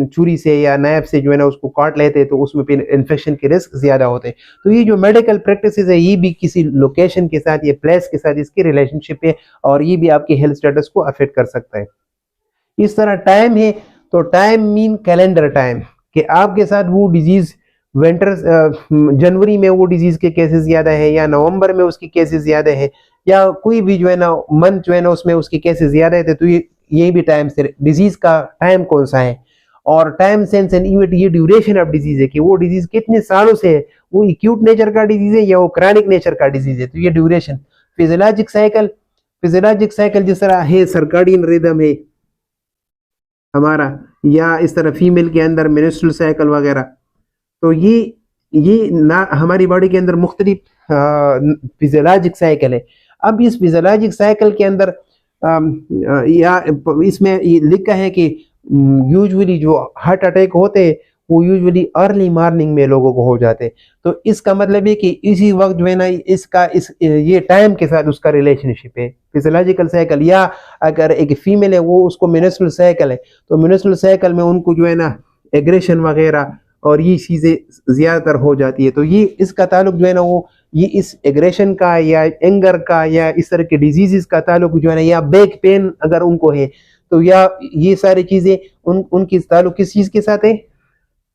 S1: छुरी से या नाइफ से जो है ना उसको काट लेते, तो उसमें फिर इन्फेक्शन के रिस्क ज्यादा होते हैं। तो ये जो मेडिकल प्रैक्टिसेस है, ये भी किसी लोकेशन के साथ, ये प्लेस के साथ इसकी रिलेशनशिप है, और ये भी आपके हेल्थ स्टेटस को अफेक्ट कर सकता है। इस तरह टाइम है, तो टाइम मीन कैलेंडर टाइम, कि आपके साथ वो डिजीज विंटर जनवरी में वो डिजीज के केसेस ज्यादा है, या नवंबर में उसकी केसेस ज्यादा है, या कोई भी जो है ना मंथ जो है ना उसमें उसके केसेस ज्यादा है, तो ये भी टाइम से डिजीज का टाइम कौन सा है। और टाइम सेंस एंड इवेंट, ये ड्यूरेशन ऑफ डिजीज है कि वो डिजीज कितने सालों से है, वो एक्यूट नेचर का डिजीज है या वो क्रॉनिक नेचर का डिजीज है, तो ये ड्यूरेशन। फिजियोलॉजिक साइकिल जिस तरह है, सर्काडियन रिदम है हमारा, या इस तरह फीमेल के अंदर मेंस्ट्रुअल साइकिल वगैरह, तो ये ये ना हमारी बॉडी के अंदर मुख्तलिफ फिजियोलॉजिक साइकिल है। अब इस फिजियोलॉजिक साइकिल के अंदर या इसमें ये लिखा है कि यूजुअली जो हार्ट अटैक होते हैं वो यूजुअली अर्ली मॉर्निंग में लोगों को हो जाते हैं। तो इसका मतलब है कि इसी वक्त जो है ना इसका ये टाइम के साथ उसका रिलेशनशिप है फिजियोलॉजिकल साइकिल। या अगर एक फीमेल है वो उसको मेंस्ट्रुअल साइकिल है, तो मेंस्ट्रुअल साइकिल में उनको जो है ना एग्रेशन वगैरह और ये चीज़ें ज़्यादातर हो जाती है। तो ये इसका ताल्लुक जो है ना वो ये इस एग्रेशन का या एंगर का या इस तरह के डिजीज़ का ताल्लुक जो है ना, या बैक पेन अगर उनको है तो या ये सारी चीज़ें उनकी ताल्लुक किस चीज़ के साथ है,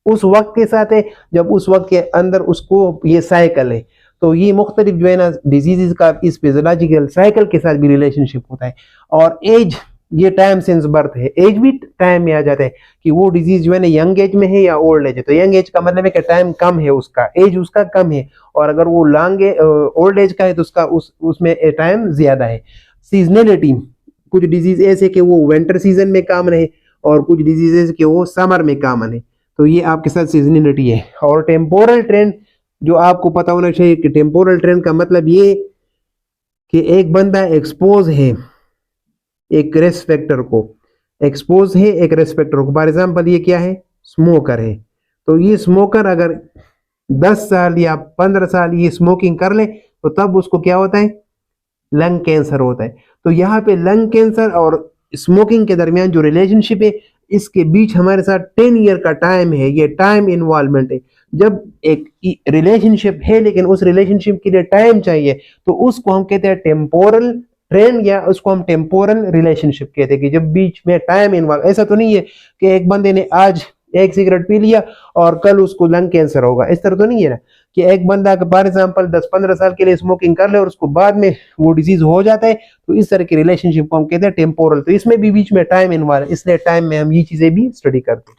S1: उस वक्त के साथ है जब उस वक्त के अंदर उसको ये साइकिल है। तो ये मुख्तलिफ जो है ना डिजीज़ का इस फिजियोलॉजिकल साइकिल के साथ भी रिलेशनशिप होता है। और एज, ये टाइम सिंस बर्थ है, एज भी टाइम में आ जाता है कि वो डिजीज जो है ना यंग एज में है या ओल्ड एज है। तो यंग एज का मतलब है कि टाइम कम है, उसका एज उसका कम है, और अगर वो लॉन्ग ओल्ड एज का है तो उसका उसमें टाइम ज्यादा है। सीजनलिटी, कुछ डिजीज ऐसे कि वो विंटर सीजन में कॉमन है और कुछ डिजीजेस के वो समर में कॉमन है। तो ये आपके साथ सीजनलिटी है। और टेम्पोरल ट्रेंड जो आपको पता होना चाहिए कि टेम्पोरल ट्रेंड का मतलब ये कि एक बंदा एक्सपोज है एक रिस्क फैक्टर को, एक्सपोज है एक रिस्क फैक्टर को। फॉर एग्जाम्पल ये क्या है, स्मोकर है। तो ये स्मोकर अगर 10 साल या 15 साल ये स्मोकिंग कर ले तो तब उसको क्या होता है, लंग कैंसर होता है। तो यहाँ पे लंग कैंसर और स्मोकिंग के दरमियान जो रिलेशनशिप है इसके बीच हमारे साथ 10 ईयर का टाइम है, ये टाइम इन्वॉल्वमेंट है। जब एक रिलेशनशिप है लेकिन उस रिलेशनशिप के लिए टाइम चाहिए तो उसको हम कहते हैं टेम्पोरल ट्रेंड, या उसको हम टेम्पोरल रिलेशनशिप कहते हैं कि जब बीच में टाइम इन्वॉल्व। ऐसा तो नहीं है कि एक बंदे ने आज एक सिगरेट पी लिया और कल उसको लंग कैंसर होगा, इस तरह तो नहीं है ना कि एक बंदा फॉर एग्जाम्पल 10-15 साल के लिए स्मोकिंग कर ले और उसको बाद में वो डिजीज हो जाता है। तो इस तरह की रिलेशनशिप को हम कहते हैं टेम्पोरल। तो इसमें भी बीच में टाइम इन्वॉल्व, इसलिए टाइम में हम ये चीजें भी स्टडी करते हैं।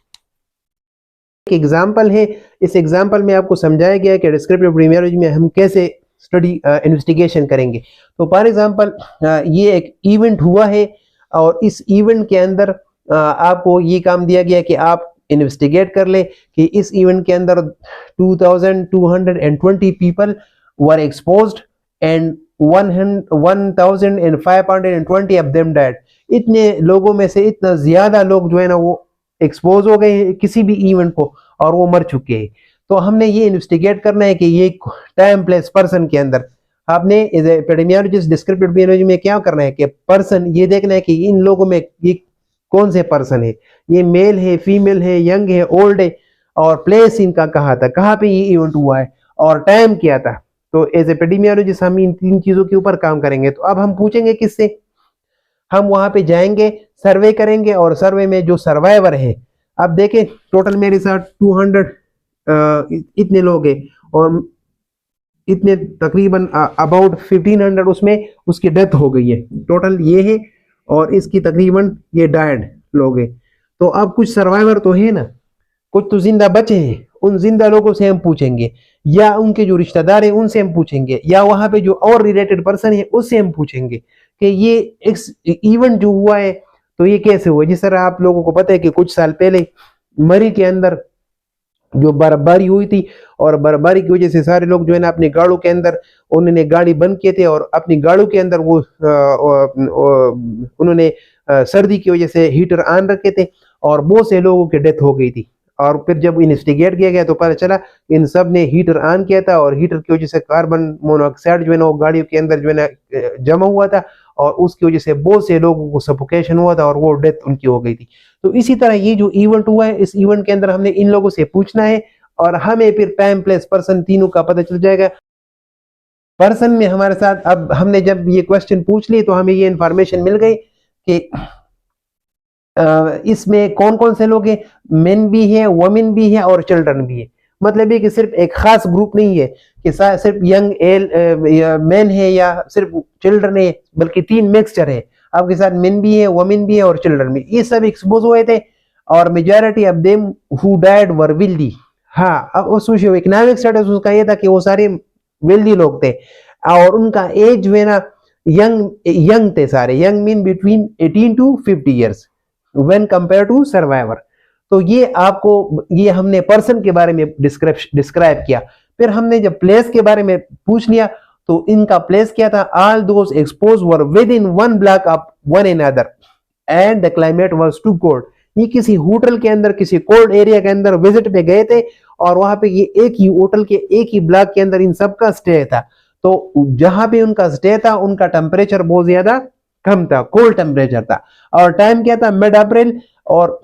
S1: एक एग्जाम्पल है, इस एग्जाम्पल में आपको समझाया गया है कि डिस्क्रिप्टिव एपिडेमियोलॉजी में हम कैसे स्टडी इन्वेस्टिगेशन करेंगे। तो फॉर एग्जाम्पल ये एक इवेंट हुआ है और इस इवेंट के अंदर आपको ये काम दिया गया कि आप इन्वेस्टिगेट कर ले कि इस इवेंट के अंदर 2220 people were exposed and 1520 of them died. इतने लोगों में से इतना ज्यादा लोग जो है ना वो एक्सपोज हो गए हैं किसी भी इवेंट को और वो मर चुके हैं। तो हमने ये इन्वेस्टिगेट करना है कि ये टाइम प्लेस पर्सन के अंदर आपने एज एपिडेमियोलॉजिस्ट डिस्क्रिप्टिव एपिडेमियोलॉजी में क्या करना है कि पर्सन ये देखना है कि इन लोगों में ये कौन से पर्सन है, ये मेल है, फीमेल है, यंग है, ओल्ड है, और प्लेस इनका कहाँ था, कहाँ पे ये इवेंट हुआ है और टाइम क्या था। तो एज एपिडेमियोलॉजिस्ट हम इन 3 चीजों के ऊपर काम करेंगे। तो अब हम पूछेंगे किससे, हम वहां पे जाएंगे, सर्वे करेंगे और सर्वे में जो सर्वाइवर है, अब देखें टोटल मेरे साथ 200 इतने लोग हैं और इतने तकरीबन अबाउट 1500 उसमें उसकी डेथ हो गई है, टोटल ये है, और इसकी तकरीबन ये डायड लोग हैं। तो अब कुछ सर्वाइवर तो है ना, कुछ तो जिंदा बचे हैं, उन जिंदा लोगों से हम पूछेंगे या उनके जो रिश्तेदार हैं उनसे हम पूछेंगे या वहां पे जो और रिलेटेड पर्सन है उससे हम पूछेंगे कि ये इवेंट जो हुआ है तो ये कैसे हुआ। जिस तरह आप लोगों को पता है कि कुछ साल पहले मरी के अंदर जो बर्फबारी हुई थी और बर्फबारी की वजह से सारे लोग जो है ना अपनी गाड़ों के अंदर उन्होंने गाड़ी बंद किए थे और अपनी गाड़ों के अंदर वो उन्होंने सर्दी की वजह से हीटर ऑन रखे थे और बहुत से लोगों की डेथ हो गई थी। और फिर जब इन्वेस्टिगेट किया गया तो पता चला इन सब ने हीटर ऑन किया था और हीटर की वजह से कार्बन मोनोऑक्साइड जो है ना वो गाड़ियों के अंदर जो है ना जमा हुआ था और उसकी वजह से बहुत से लोगों को सफोकेशन हुआ था और वो डेथ उनकी हो गई थी। तो इसी तरह ये जो इवेंट हुआ है इस इवेंट के अंदर हमने इन लोगों से पूछना है और हमें फिर टाइम प्लेस पर्सन तीनों का पता चल जाएगा। पर्सन में हमारे साथ अब हमने जब ये क्वेश्चन पूछ लिए तो हमें ये इंफॉर्मेशन मिल गई कि इसमें कौन कौन से लोग हैं, मेन भी है, वुमेन भी है और चिल्ड्रन भी है। मतलब है कि सिर्फ एक खास ग्रुप नहीं है कि सिर्फ यंग मेन है या सिर्फ चिल्ड्रन है, बल्कि 3 मिक्सचर है, आपके साथ मेन भी है, वुमेन भी है और चिल्ड्रन भी। ये सब एक्सपोज हुए थे और majority of them who died were wealthy. हाँ, अब सोशो इकोनॉमिक स्टेटस उसका ये था कि वो सारे वेल्दी लोग थे और उनका एज जो है ना यंग थे सारे, young mean between 18 to 50 years when compare to survivor. तो ये आपको, ये हमने पर्सन के बारे में डिस्क्राइब किया। फिर हमने जब प्लेस के बारे में पूछ लिया तो इनका प्लेस क्या था, all those expose were with in one block of one another and the climate was too cold. ये किसी होटल के अंदर, किसी कोल्ड एरिया के अंदर विजिट पे गए थे और वहां पे ये एक ही होटल के एक ही ब्लॉक के अंदर इन सबका स्टे था। तो जहां पे उनका स्टे था उनका टेम्परेचर बहुत ज्यादा कम था, कोल्ड टेम्परेचर था। और टाइम क्या था, मिड अप्रैल, और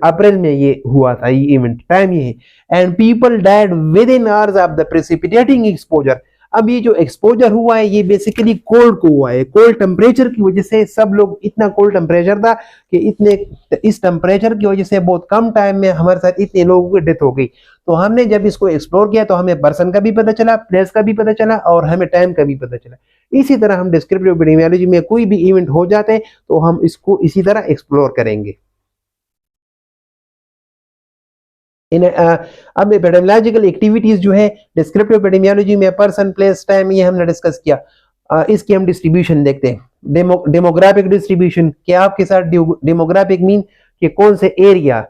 S1: अप्रैल में ये हुआ था ये इवेंट, टाइम ये है। And people died with in hours of the precipitating exposure. अब ये जो एक्सपोजर हुआ है ये बेसिकली कोल्ड को हुआ है, कोल्ड टेम्परेचर की वजह से सब लोग, इतना कोल्ड टेम्परेचर था कि इस टेम्परेचर की वजह से बहुत कम टाइम में हमारे साथ इतने लोगों की डेथ हो गई। तो हमने जब इसको एक्सप्लोर किया तो हमें पर्सन का भी पता चला, प्लेस का भी पता चला और हमें टाइम का भी पता चला। इसी तरह हम डिस्क्रिप्टिव एपिडेमियोलॉजी में कोई भी इवेंट हो जाते हैं तो हम इसको इसी तरह एक्सप्लोर करेंगे। अब एपिडेमियोलॉजिकल एक्टिविटीज जो है डिस्क्रिप्टिव एपिडेमियोलॉजी में पर्सन, प्लेस, टाइम, ये हमने डिस्कस किया। इसकी हम डिस्ट्रीब्यूशन देखते हैं। डेमोग्राफिक डिस्ट्रीब्यूशन, क्या आपके साथ डेमोग्राफिक मीन कि कौन से एरिया,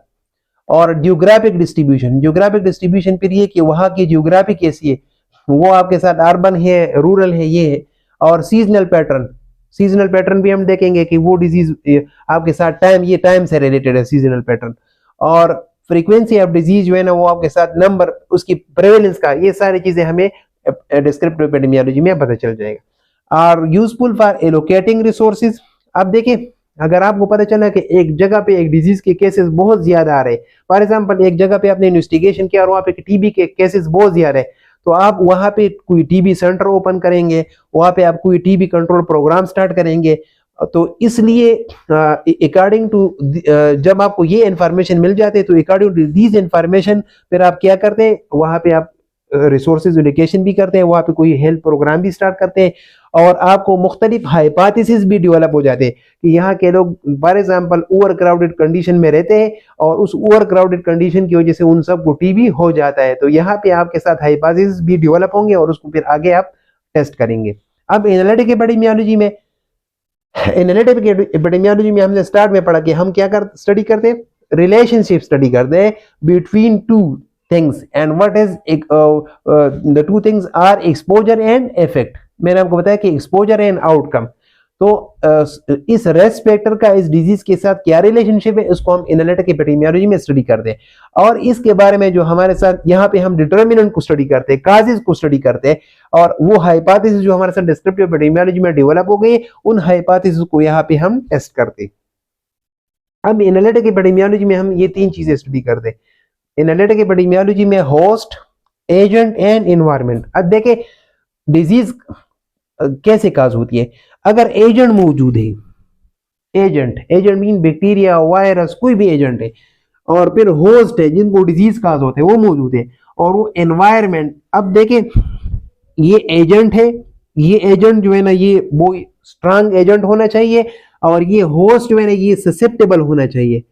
S1: और जियोग्राफिक डिस्ट्रीब्यूशन, जियोग्राफिक डिस्ट्रीब्यूशन फिर ये कि वहां की जियोग्राफी कैसी है, वो आपके साथ अर्बन है, रूरल है, ये है। और सीजनल पैटर्न, सीजनल पैटर्न भी हम देखेंगे कि वो डिजीज आपके साथ टाइम, ये टाइम से रिलेटेड है सीजनल पैटर्न। और फ्रीक्वेंसी ऑफ डिजीज जो है ना वो आपके साथ नंबर, उसकी प्रेवेलेंस का, ये सारी चीजें हमें डिस्क्रिप्टिव एपिडेमियोलॉजी में पता चल जाएगा। और यूजफुल फॉर एलोकेटिंग रिसोर्सेज। अब देखिए अगर आपको पता चला कि एक जगह पे एक डिजीज के केसेस बहुत ज्यादा आ रहे हैं, फॉर एग्जांपल एक जगह पे आपने इन्वेस्टिगेशन किया और वहां पे टीबी के केसेस बहुत ज्यादा है, तो आप वहां पे कोई टीबी सेंटर ओपन करेंगे, वहां पे आप कोई टीबी कंट्रोल प्रोग्राम स्टार्ट करेंगे। तो इसलिए अकॉर्डिंग टू, जब आपको ये इंफॉर्मेशन मिल जाते हैं तो अकॉर्डिंग टू दीज इंफॉर्मेशन फिर आप क्या करते हैं, वहां पे आप रिसोर्सेज एलोकेशन भी करते हैं, वहां पे कोई हेल्थ प्रोग्राम भी स्टार्ट करते हैं। और आपको मुख्तलिफ हाइपोथेसिस भी डेवलप हो जाते हैं कि यहाँ के लोग for example over crowded condition में रहते हैं और उस ओवर क्राउडेड कंडीशन की वजह से उन सबको टीबी हो जाता है। तो यहाँ पे आपके साथ हाइपोथेसिस भी डेवलप होंगे और उसको फिर आगे आप टेस्ट करेंगे। अब एनालिटिक एपिडेमियोलॉजी में, एनालिटिक एपिडेमियोलॉजी में हमने स्टार्ट में पढ़ा कि हम क्या स्टडी करते हैं, रिलेशनशिप स्टडी करते हैं between two things and what is the two things are exposure and effect. मैंने आपको बताया कि एक्सपोजर एंड आउटकम। तो इस रिस्क फैक्टर का इस डिजीज के साथ क्या रिलेशनशिप है, इसको हम एनालिटिक एपिडेमियोलॉजी में स्टडी करते हैं। और इसके बारे में जो हमारे साथ यहाँ पे हम डिटर्मिनेंट को स्टडी करते हैं, काजेस को स्टडी करते हैं, और वो हाइपोथेसिस जो हमारे साथ डिस्क्रिप्टिव एपिडेमियोलॉजी में डेवलप हो गई उन हाइपोथेसिस को यहाँ पे हम टेस्ट करते हैं। अब एनालिटिक एपिडेमियोलॉजी में हम ये तीन चीजें स्टडी करते हैं। एनालिटिक एपिडेमियोलॉजी में होस्ट, एजेंट एंड एनवायरनमेंट। अब देखे डिजीज कैसे काज होती है, अगर एजेंट मौजूद है, agent, agent mean bacteria, virus, कोई भी एजेंट है, और फिर होस्ट है जिनको डिजीज काज होते हैं वो मौजूद है, और वो एनवायरनमेंट। अब देखें ये एजेंट है, ये एजेंट जो है ना ये वो स्ट्रांग एजेंट होना चाहिए, और ये होस्ट जो है ना ये ससेप्टेबल होना चाहिए।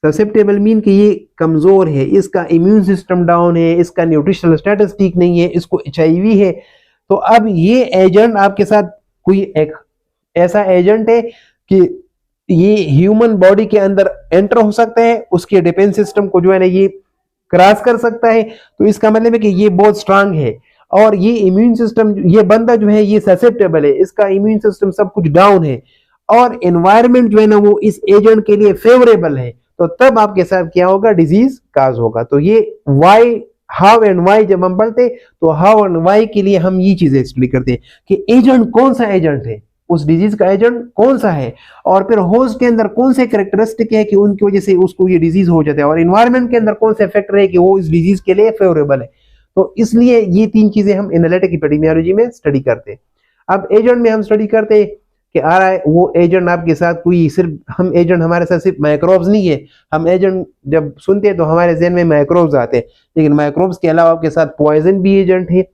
S1: ससेप्टेबल मीन कि ये कमजोर है, इसका इम्यून सिस्टम डाउन है, इसका न्यूट्रिशनल स्टेटस ठीक नहीं है, इसको HIV है। तो अब ये एजेंट आपके साथ कोई एक ऐसा एजेंट है कि ये ह्यूमन बॉडी के अंदर एंटर हो सकता है, उसके डिफेंस सिस्टम को जो है ना ये क्रॉस कर सकता है। तो इसका मतलब है कि ये बहुत स्ट्रांग है, और ये इम्यून सिस्टम, ये बंदा जो है ये ससेप्टेबल है, इसका इम्यून सिस्टम सब कुछ डाउन है, और एनवायरनमेंट जो है ना वो इस एजेंट के लिए फेवरेबल है। तो तब आपके साथ क्या होगा, डिजीज काज होगा। तो ये वाई, हाउ एंड वाई जब हम पढ़ते तो हाउ एंड वाई के लिए हम ये चीजें स्टडी करते हैं कि एजेंट कौन सा एजेंट है, उस डिजीज का एजेंट कौन सा है, और फिर होस्ट के अंदर कौन से कैरेक्टरिस्टिक है कि उनकी वजह से उसको ये डिजीज हो जाता है, और एनवायरनमेंट के अंदर कौन से फैक्टर है कि वो इस डिजीज के लिए फेवरेबल है। तो इसलिए ये तीन चीजें हम एनालिटिक एपिडेमियोलॉजी में स्टडी करते हैं। अब एजेंट में हम स्टडी करते हैं कि आ रहा है वो एजेंट आपके साथ कोई, सिर्फ हम एजेंट हमारे साथ सिर्फ माइक्रोब्स नहीं है। हम एजेंट जब सुनते हैं तो हमारे जहन में माइक्रोब्स आते हैं, लेकिन माइक्रोब्स के अलावा आपके साथ पॉइजन भी एजेंट है,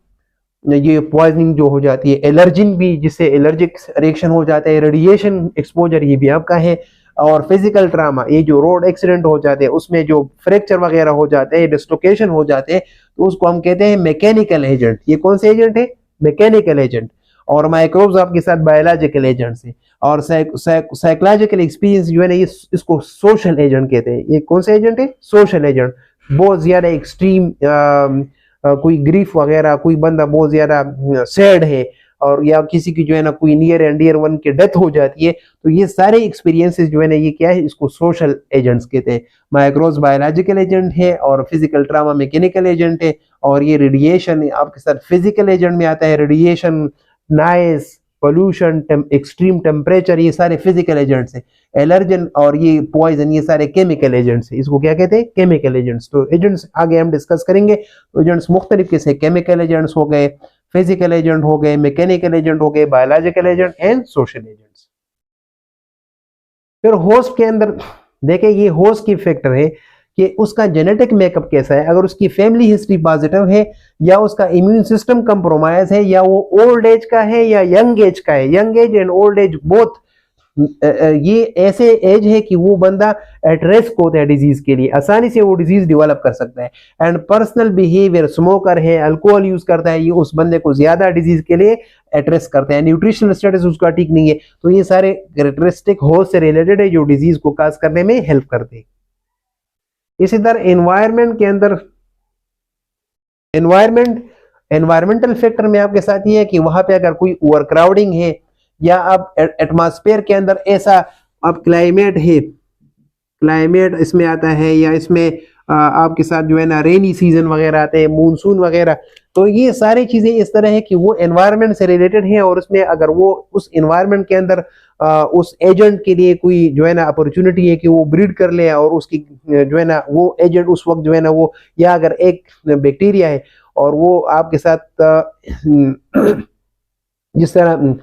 S1: ये पॉइजनिंग जो हो जाती है, एलर्जिन भी जिससे एलर्जिक रिएक्शन हो जाता है, रेडिएशन एक्सपोजर ये भी आपका है, और फिजिकल ट्रामा, ये जो रोड एक्सीडेंट हो जाते हैं उसमें जो फ्रैक्चर वगैरह हो जाते हैं, डिस्लोकेशन हो जाते हैं, तो उसको हम कहते हैं मैकेनिकल एजेंट। ये कौन से एजेंट है, मैकेनिकल एजेंट। और माइक्रोब्स आपके साथ बायोलॉजिकल एजेंट्स हैं। और साइकोलॉजिकल एक्सपीरियंस जो है ना, ये इसको सोशल एजेंट कहते हैं। ये कौन सा एजेंट है? Social agent. बहुत ज्यादा एक्सट्रीम कोई ग्रीफ वगैरह, कोई बंदा बहुत ज्यादा सैड है और या किसी की जो है ना कोई नियर एंड डियर वन की डेथ हो जाती है, तो ये सारे एक्सपीरियंसेस जो है ना, ये क्या है, इसको सोशल एजेंट्स कहते हैं। माइक्रोज बायोलॉजिकल एजेंट है और फिजिकल ट्रामा मैकेनिकल एजेंट है, और ये रेडिएशन आपके साथ फिजिकल एजेंट में आता है। Radiation, noise, pollution, extreme temperature, ये सारे फिजिकल एजेंट्स हैं। एलर्जन और ये पॉइजन, ये सारे केमिकल एजेंट्स हैं। इसको क्या कहते हैं? Chemical agents. तो एजेंट्स आगे हम डिस्कस करेंगे। तो एजेंट्स मुख्तलिफ किस्म, केमिकल एजेंट्स हो गए, फिजिकल एजेंट हो गए, मैकेनिकल एजेंट हो गए, biological agent and social agents. फिर होस्ट के अंदर देखें, ये होस्ट की फैक्टर है कि उसका जेनेटिक मेकअप कैसा है। अगर उसकी फैमिली हिस्ट्री पॉजिटिव है, या उसका इम्यून सिस्टम कंप्रोमाइज है, या वो ओल्ड एज का है या यंग एज का है, young age and old age both, ये ऐसे एज है कि वो बंदा एट रिस्क होता है डिजीज के लिए, आसानी से वो डिजीज डेवलप कर सकता है। एंड पर्सनल बिहेवियर, स्मोकर है, अल्कोहल यूज करता है, ये उस बंदे को ज्यादा डिजीज के लिए एट रिस्क करते हैं। न्यूट्रिशनल स्टेटस उसका ठीक नहीं है। तो ये सारे कैरेक्टरिस्टिक होस्ट से रिलेटेड है जो डिजीज को काज करने में हेल्प करते हैं। इसी तरह एनवायरमेंट के अंदर, एनवायरमेंटल फैक्टर में आपके साथ ये है कि वहां पे अगर कोई ओवर क्राउडिंग है, या अब एटमॉस्फेयर के अंदर ऐसा अब क्लाइमेट है, क्लाइमेट इसमें आता है, या इसमें आपके साथ जो है ना रेनी सीजन वगैरह आते हैं, मूनसून वगैरह, तो ये सारी चीजें इस तरह है कि वो एनवायरनमेंट से रिलेटेड है। और उसमें अगर वो उस एनवायरनमेंट के अंदर उस एजेंट के लिए कोई जो है ना अपॉर्चुनिटी है कि वो ब्रीड कर ले, और उसकी जो है ना वो एजेंट उस वक्त जो है ना वो, या अगर एक बैक्टीरिया है और वो आपके साथ जिस तरह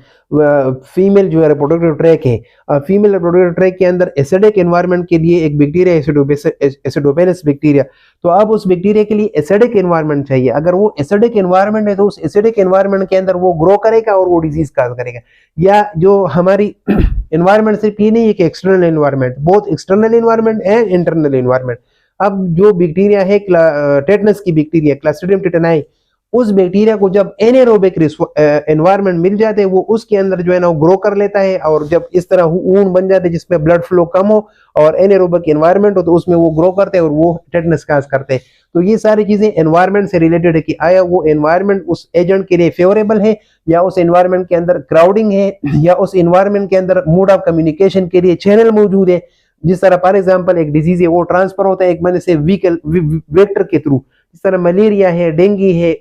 S1: फीमेल जो है रिप्रोडक्टिव ट्रैक है, फीमेल रिप्रोडक्टिव ट्रैक के अंदर एसिडिक एनवायरनमेंट के लिए एक बैक्टीरिया, एसिडोपेलस बैक्टीरिया, तो अब उस बैक्टीरिया के लिए एसिडिक एनवायरनमेंट चाहिए। अगर वो एसिडिक एनवायरनमेंट है तो उस एसिडिक एनवायरनमेंट के अंदर वो ग्रो करेगा और वो डिजीज काज करेगा। या जो हमारी एनवायरनमेंट सिर्फ ये नहीं है कि external environment, both external environment and internal environment. अब जो बैक्टीरिया है टेटनस की बैक्टीरिया, क्लस्ट्रिडियम टेटनाई, उस बैक्टीरिया को जब एनेरोबिक एनवायरनमेंट मिल जाते हैं, वो उसके अंदर जो है ना वो ग्रो कर लेता है, और जब इस तरह ऊन बन जाते हैं जिसमें ब्लड फ्लो कम हो और एनेरोबिक एनवायरनमेंट हो, तो उसमें वो ग्रो करते हैं और वो टेटनस काज करते हैं। तो ये सारी चीजें एनवायरनमेंट से रिलेटेड है कि आया वो एनवायरनमेंट उस एजेंट के लिए फेवरेबल है, या उस एनवायरनमेंट के अंदर क्राउडिंग है, या उस एनवायरनमेंट के अंदर मोड ऑफ कम्युनिकेशन के लिए चैनल मौजूद है। जिस तरह फॉर एग्जाम्पल एक डिजीज है, वो ट्रांसफर होता है एक बंदे से वेक्टर के थ्रू, जिस तरह मलेरिया है, डेंगू है,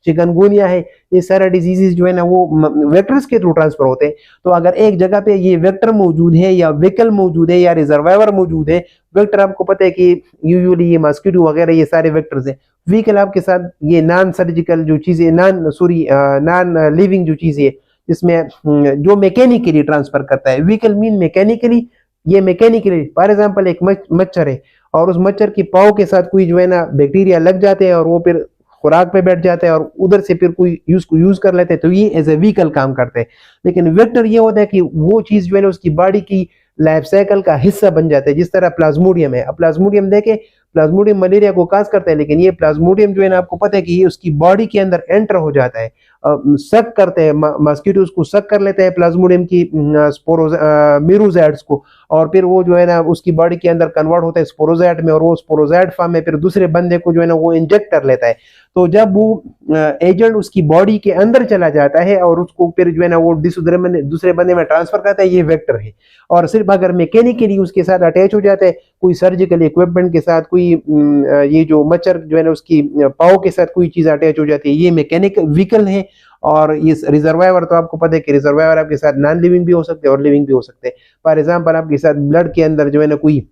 S1: चिकनगुनिया है, ये सारा डिजीजेस जो है ना वो वेक्टर्स के थ्रू ट्रांसफर होते हैं। तो अगर एक जगह पे ये वेक्टर मौजूद है, या वेकल मौजूद है, या रिजर्वायर मौजूद है, वेक्टर आपको पता है कि यूजुअली ये मॉस्किटो वगैरह ये सारे वेक्टर्स हैं। व्हीकल आपके साथ ये नॉन सर्जिकल जो चीजें, नॉन लिविंग जो चीजें है, जिसमें जो मैकेनिकली ट्रांसफर करता है। व्हीकल मीन मैकेनिकली, ये मैकेनिकली फॉर एग्जाम्पल एक मच्छर है, और उस मच्छर की पाव के साथ कोई जो है ना बैक्टीरिया लग जाते हैं, और वो फिर खुराक पे बैठ जाते हैं और उधर से फिर कोई यूज कर लेते हैं, तो ये एज ए व्हीकल काम करते हैं। लेकिन वेक्टर ये होता है कि वो चीज जो है ना उसकी बॉडी की लाइफ साइकिल का हिस्सा बन जाता है। जिस तरह प्लाज्मोडियम है, अब प्लाज्मोडियम देखे, प्लाज्मोडियम मलेरिया को काज करता है, लेकिन ये प्लाज्मोडियम जो है ना आपको पता है कि ये उसकी बॉडी के अंदर एंटर हो जाता है, सक करते हैं, मॉस्किटोज को सक कर लेते हैं प्लाज्मोडियम की मिरोजाइट्स को, और फिर वो जो है ना उसकी बॉडी के अंदर कन्वर्ट होता है स्पोरोजाइट में, और वो स्पोरोजाइट फॉर्म में फिर दूसरे बंदे को जो है ना वो इंजेक्ट कर लेता है। तो जब वो एजेंट उसकी बॉडी के अंदर चला जाता है और उसको फिर जो है ना वो दूसरे बंदे में ट्रांसफर करता है, ये वेक्टर है। और सिर्फ अगर मैकेनिकली उसके साथ अटैच हो जाता है, कोई सर्जिकल इक्विपमेंट के साथ, कोई ये जो मच्छर जो है ना उसकी पाव के साथ कोई चीज अटैच हो जाती है, ये मैकेनिक व्हीकल है। और ये रिजर्वायर तो आपको पता है कि रिजर्वायर आपके साथ नॉन लिविंग भी हो सकते हैं और लिविंग भी हो सकते हैं। फॉर एग्जाम्पल आपके साथ ब्लड के अंदर जो है ना कोई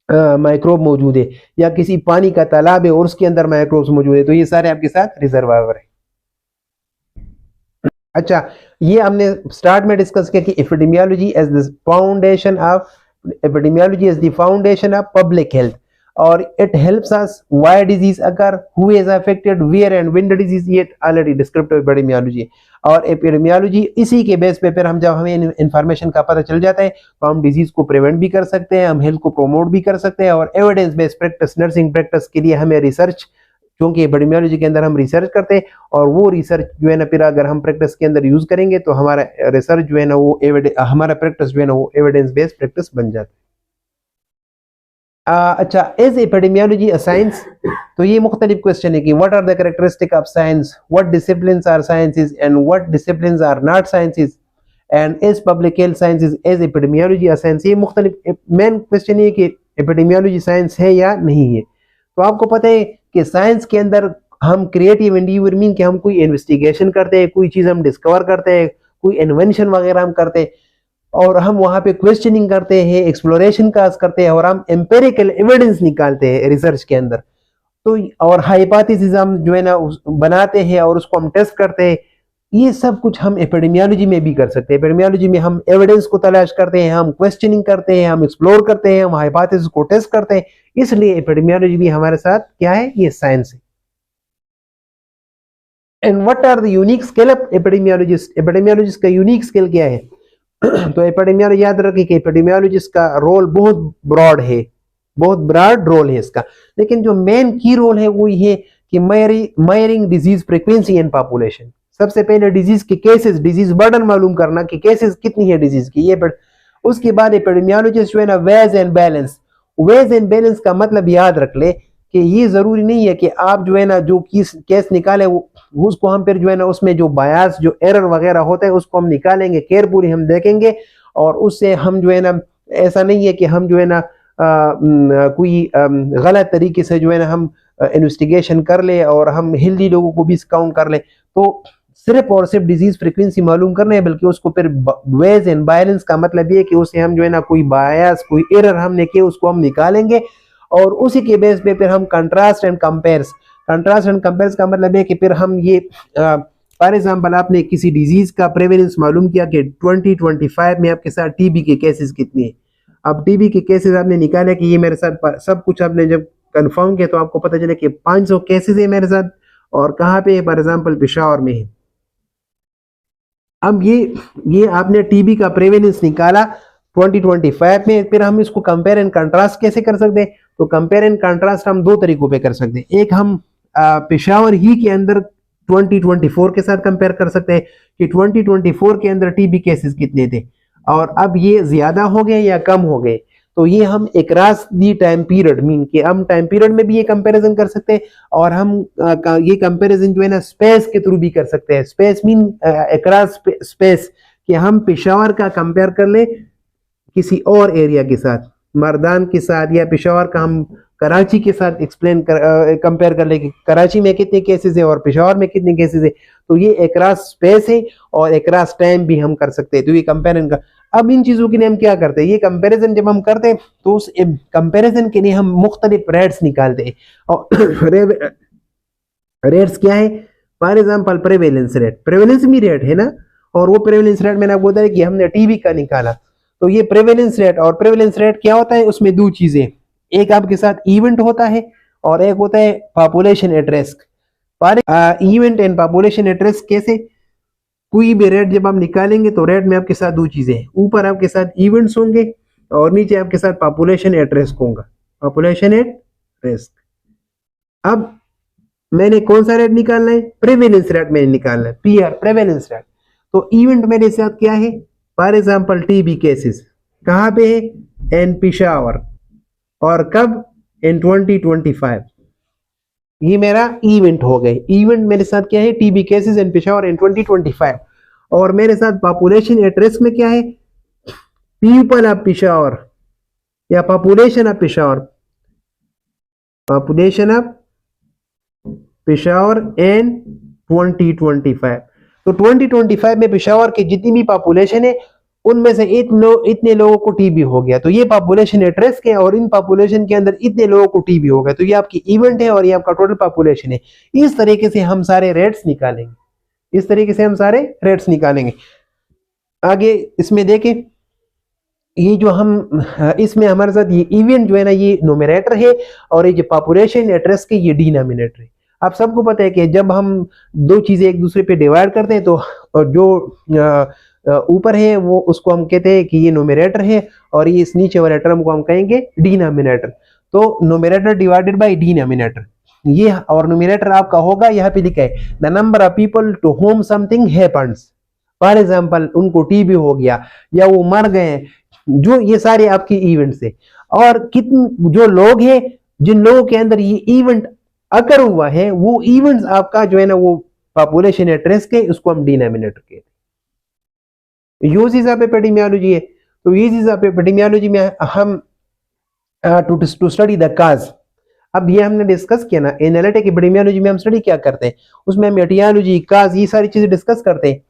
S1: माइक्रोब मौजूद है, या किसी पानी का तालाब है और उसके अंदर माइक्रोब्स मौजूद है, तो ये सारे आपके साथ रिजर्वायर है। अच्छा, ये हमने स्टार्ट में डिस्कस किया कि epidemiology as the foundation of public health, और it helps us why disease occur, who is affected, where and when the disease, ये ऑलरेडी डिस्क्रिप्टिव एपिडेमियोलॉजी। और एपिडेमियोलॉजी इसी के बेस पे फिर हम जब हमें इंफॉर्मेशन का पता चल जाता है तो हम डिजीज को प्रिवेंट भी कर सकते हैं, हम हेल्थ को प्रोमोट भी कर सकते हैं, और evidence based practice, nursing practice के लिए हमें रिसर्च क्योंकि एपिडेमियोलॉजी के अंदर हम रिसर्च करते हैं और वो रिसर्च जो है ना फिर अगर हम प्रैक्टिस के अंदर यूज करेंगे तो हमारा रिसर्च जो है ना वो हमारा प्रैक्टिस जो है ना वो एविडेंस बेस्ड प्रैक्टिस बन जाता है। अच्छा, इज एपिडेमियोलॉजी अ साइंस? तो ये मुख्तलिफ क्वेश्चन है कि what are the characteristic of science, what disciplines are sciences and what disciplines are not sciences and is public health sciences is epidemiology a science? ये मुख्तलिफ मेन क्वेश्चन ये कि epidemiology science है या नहीं है। तो आपको पता है कि साइंस के अंदर हम क्रिएटिव एंडीवर मीन कि हम कोई इन्वेस्टिगेशन करते हैं, कोई चीज हम डिस्कवर करते हैं, कोई इन्वेंशन वगैरह हम करते हैं और हम वहां पे क्वेश्चनिंग करते हैं, एक्सप्लोरेशन का करते हैं और हम एम्पेरिकल एविडेंस निकालते हैं रिसर्च के अंदर। तो और हाइपोथेसिस हम जो है ना बनाते हैं और उसको हम टेस्ट करते हैं। ये सब कुछ हम एपिडेमियोलॉजी में भी कर सकते हैं। एपिडेमियोलॉजी में हम एविडेंस को तलाश करते हैं, हम क्वेश्चनिंग करते हैं, हम एक्सप्लोर करते हैं, हम हाइपोथेसिस को टेस्ट करते हैं। इसलिए एपिडेमियोलॉजी भी हमारे साथ क्या है, ये साइंस है। And what are the unique skill of epidemiologist? Epidemiologist का यूनिक स्किल क्या है? तो एपिडेमियोलॉजी याद रखिए कि एपिडेमियोलॉजिस्ट का रोल बहुत ब्रॉड है, बहुत ब्रॉड रोल है इसका, लेकिन जो मेन की रोल है वो ये है कि measuring disease frequency and population. सबसे पहले डिजीज के केसेस, डिजीज बर्डन मालूम करना कि केसेस कितनी है डिजीज की, ये उसके बाद एपिडेमियोलॉजिस्ट जो है ना weigh and balance. Weigh and balance का मतलब याद रख ले कि ये जरूरी नहीं है कि आप जो है ना जो केस निकाले उसको हम फिर जो है ना उसमें जो बायस जो एरर वगैरह होता है उसको हम निकालेंगे, केयरफुली हम देखेंगे और उससे हम जो है ना ऐसा नहीं है कि हम जो है ना कोई गलत तरीके से जो है ना हम इन्वेस्टिगेशन कर ले और हम हेल्दी लोगों को भी काउंट कर ले। तो सिर्फ और सिर्फ डिजीज फ्रीक्वेंसी मालूम करना है, बल्कि उसको फिर वेज एंड बैलेंस का मतलब ये कि उसे हम जो है ना कोई बायस कोई एरर हमने किया उसको हम निकालेंगे और उसी के बेस पे फिर हम contrast and compares. Contrast and compares का मतलब है कि फिर हम ये फॉर एग्जांपल आपने किसी डिजीज का प्रेवलेंस मालूम किया कि 2025 में आपके साथ टीबी के केसेस कितने हैं। अब टीबी के केसेस आपने निकाले कि ये मेरे साथ सब कुछ आपने जब कंफर्म किया तो आपको पता चले कि 500 केसेस है मेरे साथ और कहाँ पे है, फॉर एग्जांपल पेशावर में है। अब ये आपने टीबी का प्रेवलेंस निकाला 2025 में, फिर हम इसको कंपेयर एंड कंट्रास्ट कैसे कर सकते हैं? तो कंपेयर एंड कंट्रास्ट हम दो तरीकों पे कर सकते हैं। एक हम पेशावर ही के अंदर 2024 के साथ कंपेयर कर सकते हैं कि 2024 के अंदर टीबी केसेस कितने थे और अब ये ज्यादा हो गए या कम हो गए। तो ये हम across the time period mean कि हम टाइम पीरियड में भी ये कंपैरिजन कर सकते हैं और हम ये कंपैरिजन जो है ना स्पेस के थ्रू भी कर सकते हैं। स्पेस मीन अक्रॉस स्पेस कि हम पेशावर का कंपेयर कर ले किसी और एरिया के साथ, मर्दान के साथ, या पेशावर का हम कराची के साथ कंपेयर कर ले कि कराची में कितने केसेस है और पेशावर में कितने केसेस है। तो ये अक्रॉस स्पेस है और अक्रॉस टाइम भी हम कर सकते हैं। तो ये कंपेरिजन का, अब इन चीजों के लिए हम क्या करते हैं, ये कंपैरिजन जब हम करते हैं तो उस कंपैरिजन के लिए हम मुख्तलिफ रेट्स निकालते हैं और रेट्स क्या है? For example prevalence rate, prevalence भी रेट है ना, और वो प्रेवेलेंस रेट मैंने आपको बताया कि हमने टीबी का निकाला। तो ये प्रेवेलेंस रेट, और प्रेवेलेंस रेट क्या होता है, उसमें दो चीजें, एक आपके साथ इवेंट होता है और एक होता है population at risk. Event and population at risk कैसे? कोई भी रेट जब आप निकालेंगे तो रेट में आपके साथ दो चीजें हैं, ऊपर आपके साथ इवेंट्स होंगे और नीचे आपके साथ पॉपुलेशन एट रिस्क होगा, पॉपुलेशन एट रिस्क। अब मैंने कौन सा रेट निकालना है? प्रेवेलेंस रेट मैंने निकालना है, पीआर प्रेवेलेंस रेट। तो इवेंट मेरे साथ क्या है? फॉर एग्जांपल टीबी केसेस कहाँ पे है? इन पेशावर, और कब? इन 2025। ये मेरा इवेंट हो गए। इवेंट मेरे साथ क्या है? TB cases in Peshawar in 2025। और मेरे साथ पॉपुलेशन एट रिस्क में क्या है? पीपल ऑफ पेशावर या population of Peshawar, population of Peshawar in 2025। तो 2025 में पेशावर की जितनी भी पॉपुलेशन है उनमें से इतने लोगों को टीबी हो गया, तो ये पॉपुलेशन एट रिस्क है और इन पॉपुलेशन के अंदर इतने लोगों को टीबी हो गया, तो ये आपकी इवेंट है और ये आपका टोटल पॉपुलेशन है। इस तरीके से हम सारे रेट्स निकालेंगे, इस तरीके से हम सारे रेट्स निकालेंगे। आगे इसमें देखें, ये जो हम इसमें हमारे साथ ये इवेंट जो है ना ये न्यूमरेटर है और ये जो पॉपुलेशन एट रिस्क है ये डिनोमिनेटर है। आप सबको पता है कि जब हम दो चीजें एक दूसरे पे डिवाइड करते हैं तो जो ऊपर है वो उसको हम कहते हैं कि ये न्यूमरेटर है और ये इस नीचे वाले टर्म को हम कहेंगे डिनोमिनेटर। तो न्यूमरेटर डिवाइडेड बाय डिनोमिनेटर, ये और न्यूमिनेटर आपका होगा, यहाँ पे लिखा है the number of people to home something happens. For example उनको टीबी हो गया या वो मर गए, जो ये सारे आपके इवेंट्स है। और कितने जो लोग हैं जिन लोगों के अंदर ये इवेंट अकर हुआ है, वो इवेंट्स आपका जो है ना वो पॉपुलेशन है ट्रेस के, उसको हम डिनोमिनेटर कहते हैं। यूजेस ऑफ एपिडेमियोलॉजी है, तो यूजेस ऑफ एपिडेमियोलॉजी में हम टू स्टडी द काज। अब ये हमने डिस्कस किया ना, एनालिटिक एपिडेमियोलॉजी में हम स्टडी क्या करते हैं, उसमें हम एटियोलॉजी, काज, ये सारी चीजें डिस्कस करते हैं।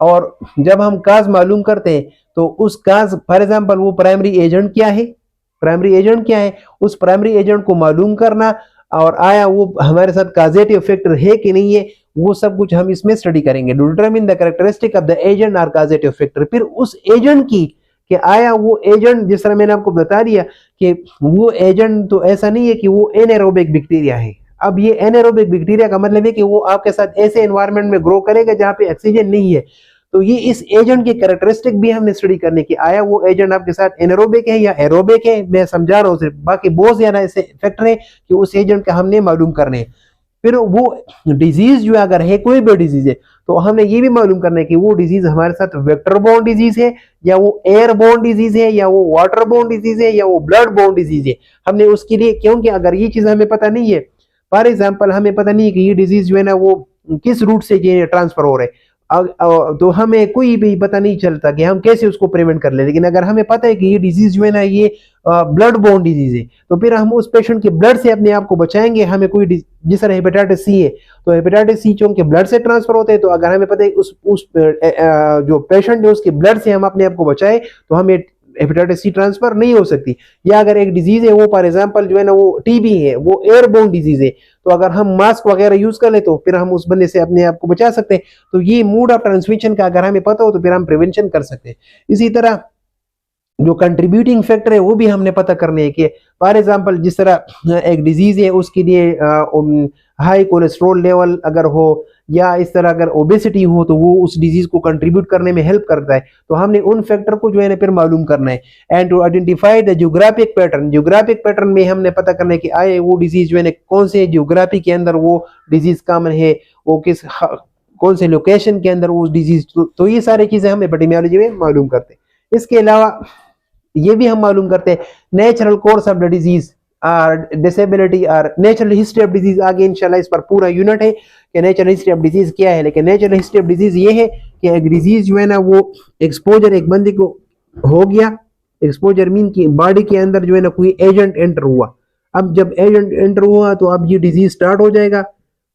S1: और जब हम काज मालूम करते हैं तो उस काज, फॉर एग्जांपल वो प्राइमरी एजेंट क्या है, प्राइमरी एजेंट क्या है, उस प्राइमरी एजेंट को मालूम करना और आया वो हमारे साथ काजेटिव फैक्टर है कि नहीं है, वो सब कुछ हम इसमें स्टडी करेंगे। To determine the characteristic of the agent और काजेटिव फैक्टर, फिर उस एजेंट की कि आया वो एजेंट, जिस तरह मैंने आपको बता दिया कि वो एजेंट तो ऐसा नहीं है कि वो एनारोबिक बैक्टीरिया है। अब ये एनारोबिक बैक्टीरिया का मतलब है कि वो आपके साथ ऐसे एनवायरनमेंट में ग्रो करेगा जहां पे ऑक्सीजन नहीं है। तो ये इस एजेंट की कैरेक्टरिस्टिक भी हमने स्टडी करने की, आया वो एजेंट आपके साथ एनारोबिक है या एरोबिक है, मैं समझा रहा हूँ सिर्फ, बाकी बहुत ज्यादा ऐसे फैक्टर है कि उस एजेंट का हमने मालूम करने। फिर वो डिजीज जो अगर है, कोई भी डिजीज है, तो हमने ये भी मालूम करना है कि वो डिजीज हमारे साथ वेक्टर बोर्न डिजीज है या वो एयर बोर्न डिजीज है या वो वाटर बोर्न डिजीज है या वो ब्लड बोर्न डिजीज है। हमने उसके लिए, क्योंकि अगर ये चीज हमें पता नहीं है, फॉर एग्जाम्पल हमें पता नहीं है कि ये डिजीज जो है ना वो किस रूट से ट्रांसफर हो रहे हैं, तो हमें कोई भी पता नहीं चलता कि हम कैसे उसको प्रिवेंट कर ले। लेकिन अगर हमें पता है कि ये डिजीज जो है ना ये ब्लड बोर्न डिजीज है, तो फिर हम उस पेशेंट के ब्लड से अपने आप को बचाएंगे। हमें कोई, जिस तरह हेपेटाइटिस सी है, तो हेपेटाइटिस सी चूंकि ब्लड से ट्रांसफर होते हैं, तो अगर हमें पता है उस जो पेशेंट है उसके ब्लड से हम अपने आप को बचाए, तो हमें हेपेटाइटिस सी ट्रांसफर नहीं हो सकती। या अगर एक डिजीज है वो फॉर एग्जांपल जो है ना वो टीबी है, वो एयरबोर्न डिजीज है, तो अगर हम मास्क वगैरह यूज कर ले तो फिर हम उस बंदे से अपने आप को बचा सकते हैं। तो ये मोड ऑफ ट्रांसमिशन का अगर हमें पता हो तो फिर हम प्रिवेंशन कर सकते हैं। इसी तरह जो कंट्रीब्यूटिंग फैक्टर है वो भी हमने पता करने है कि फॉर एग्जांपल जिस तरह एक डिजीज है उसके लिए हाई कोलेस्ट्रॉल लेवल अगर हो या इस तरह अगर ओबेसिटी हो, तो वो उस डिजीज को कंट्रीब्यूट करने में हेल्प करता है। तो हमने उन फैक्टर को जो है ना फिर मालूम करना है। And to identify the geographic pattern, geographic pattern में हमने पता करना है कि आए वो डिजीज जो है ना कौन से जियोग्राफी के अंदर वो डिजीज कॉमन है, वो किस कौन से लोकेशन के अंदर वो डिजीज, तो ये सारी चीजें हम एपिडेमियोलॉजी में मालूम करते हैं। इसके अलावा ये भी हम मालूम करते हैं natural course of the disease और डिसेबिलिटी और नेचुरल हिस्ट्री ऑफ डिजीज। आगे इंशाल्लाह इस पर पूरा यूनिट है कि नेचुरल हिस्ट्री ऑफ डिजीज क्या है। लेकिन नेचुरल हिस्ट्री ऑफ डिजीज ये है कि एक डिजीज जो है ना वो एक्सपोजर एक बंदे को हो गया, एक्सपोजर मीन की बॉडी के अंदर जो है ना कोई एजेंट एंटर हुआ। अब जब एजेंट एंटर हुआ तो अब ये डिजीज स्टार्ट हो जाएगा,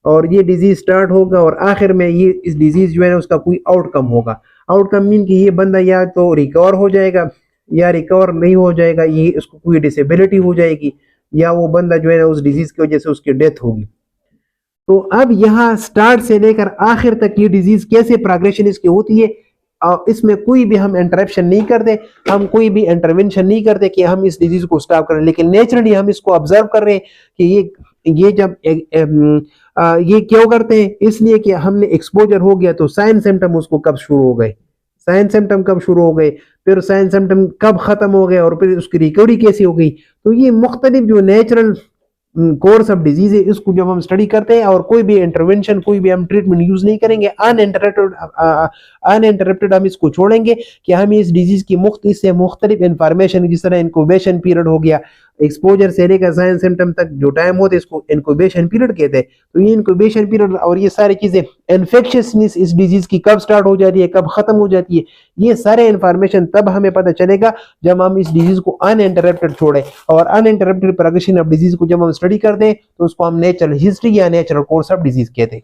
S1: और ये डिजीज स्टार्ट होगा और आखिर में ये इस डिजीज जो है ना उसका कोई आउटकम होगा। आउटकम मीन कि ये बंदा या तो रिकवर हो जाएगा या रिकवर नहीं हो जाएगा, ये उसको कोई डिसेबिलिटी हो जाएगी, या वो बंदा जो है ना उस डिजीज की वजह से उसकी डेथ होगी। तो अब यहाँ स्टार्ट से लेकर आखिर तक ये डिजीज कैसे प्रोग्रेशन इसकी होती है, इसमें कोई भी हम इंटरप्शन नहीं करते, हम कोई भी इंटरवेंशन नहीं करते कि हम इस डिजीज को स्टॉप करें। लेकिन नेचुरली हम इसको ऑब्जर्व कर रहे हैं कि ये जब ये क्यों करते हैं, इसलिए कि हमने एक्सपोजर हो गया तो साइन सिम्टम उसको कब शुरू हो गए, साइन सिम्टम कब शुरू हो गए, फिर साइन सिम्टम कब खत्म हो गए, और फिर उसकी रिकवरी कैसी हो गई। तो ये मुख्तलिफ जो नेचुरल कोर्स ऑफ डिजीज है इसको जब हम स्टडी करते हैं, और कोई भी इंटरवेंशन, कोई भी हम ट्रीटमेंट यूज नहीं करेंगे, अनइंटरप्टेड हम इसको छोड़ेंगे कि हमें इस डिजीज की इससे मुख्तलिफ इंफॉर्मेशन, जिस तरह इंक्यूबेशन पीरियड हो गया, एक्सपोजर से लेकर साइन सिम्टम तक जो टाइम होते हैं इसको इंक्यूबेशन पीरियड कहते हैं। तो ये इंक्यूबेशन पीरियड और ये सारी चीजें, इन्फेक्शियसनेस इस डिजीज की कब स्टार्ट हो जाती है, कब खत्म हो जाती है, ये सारे इंफॉर्मेशन तब हमें पता चलेगा जब हम इस डिजीज को अनइंटरप्टेड छोड़े। और अनइंटरप्टेड प्रोग्रेशन ऑफ डिजीज को जब हम स्टडी करते हैं तो उसको हम नेचुरल हिस्ट्री या नेचुरल कोर्स ऑफ डिजीज कहते हैं।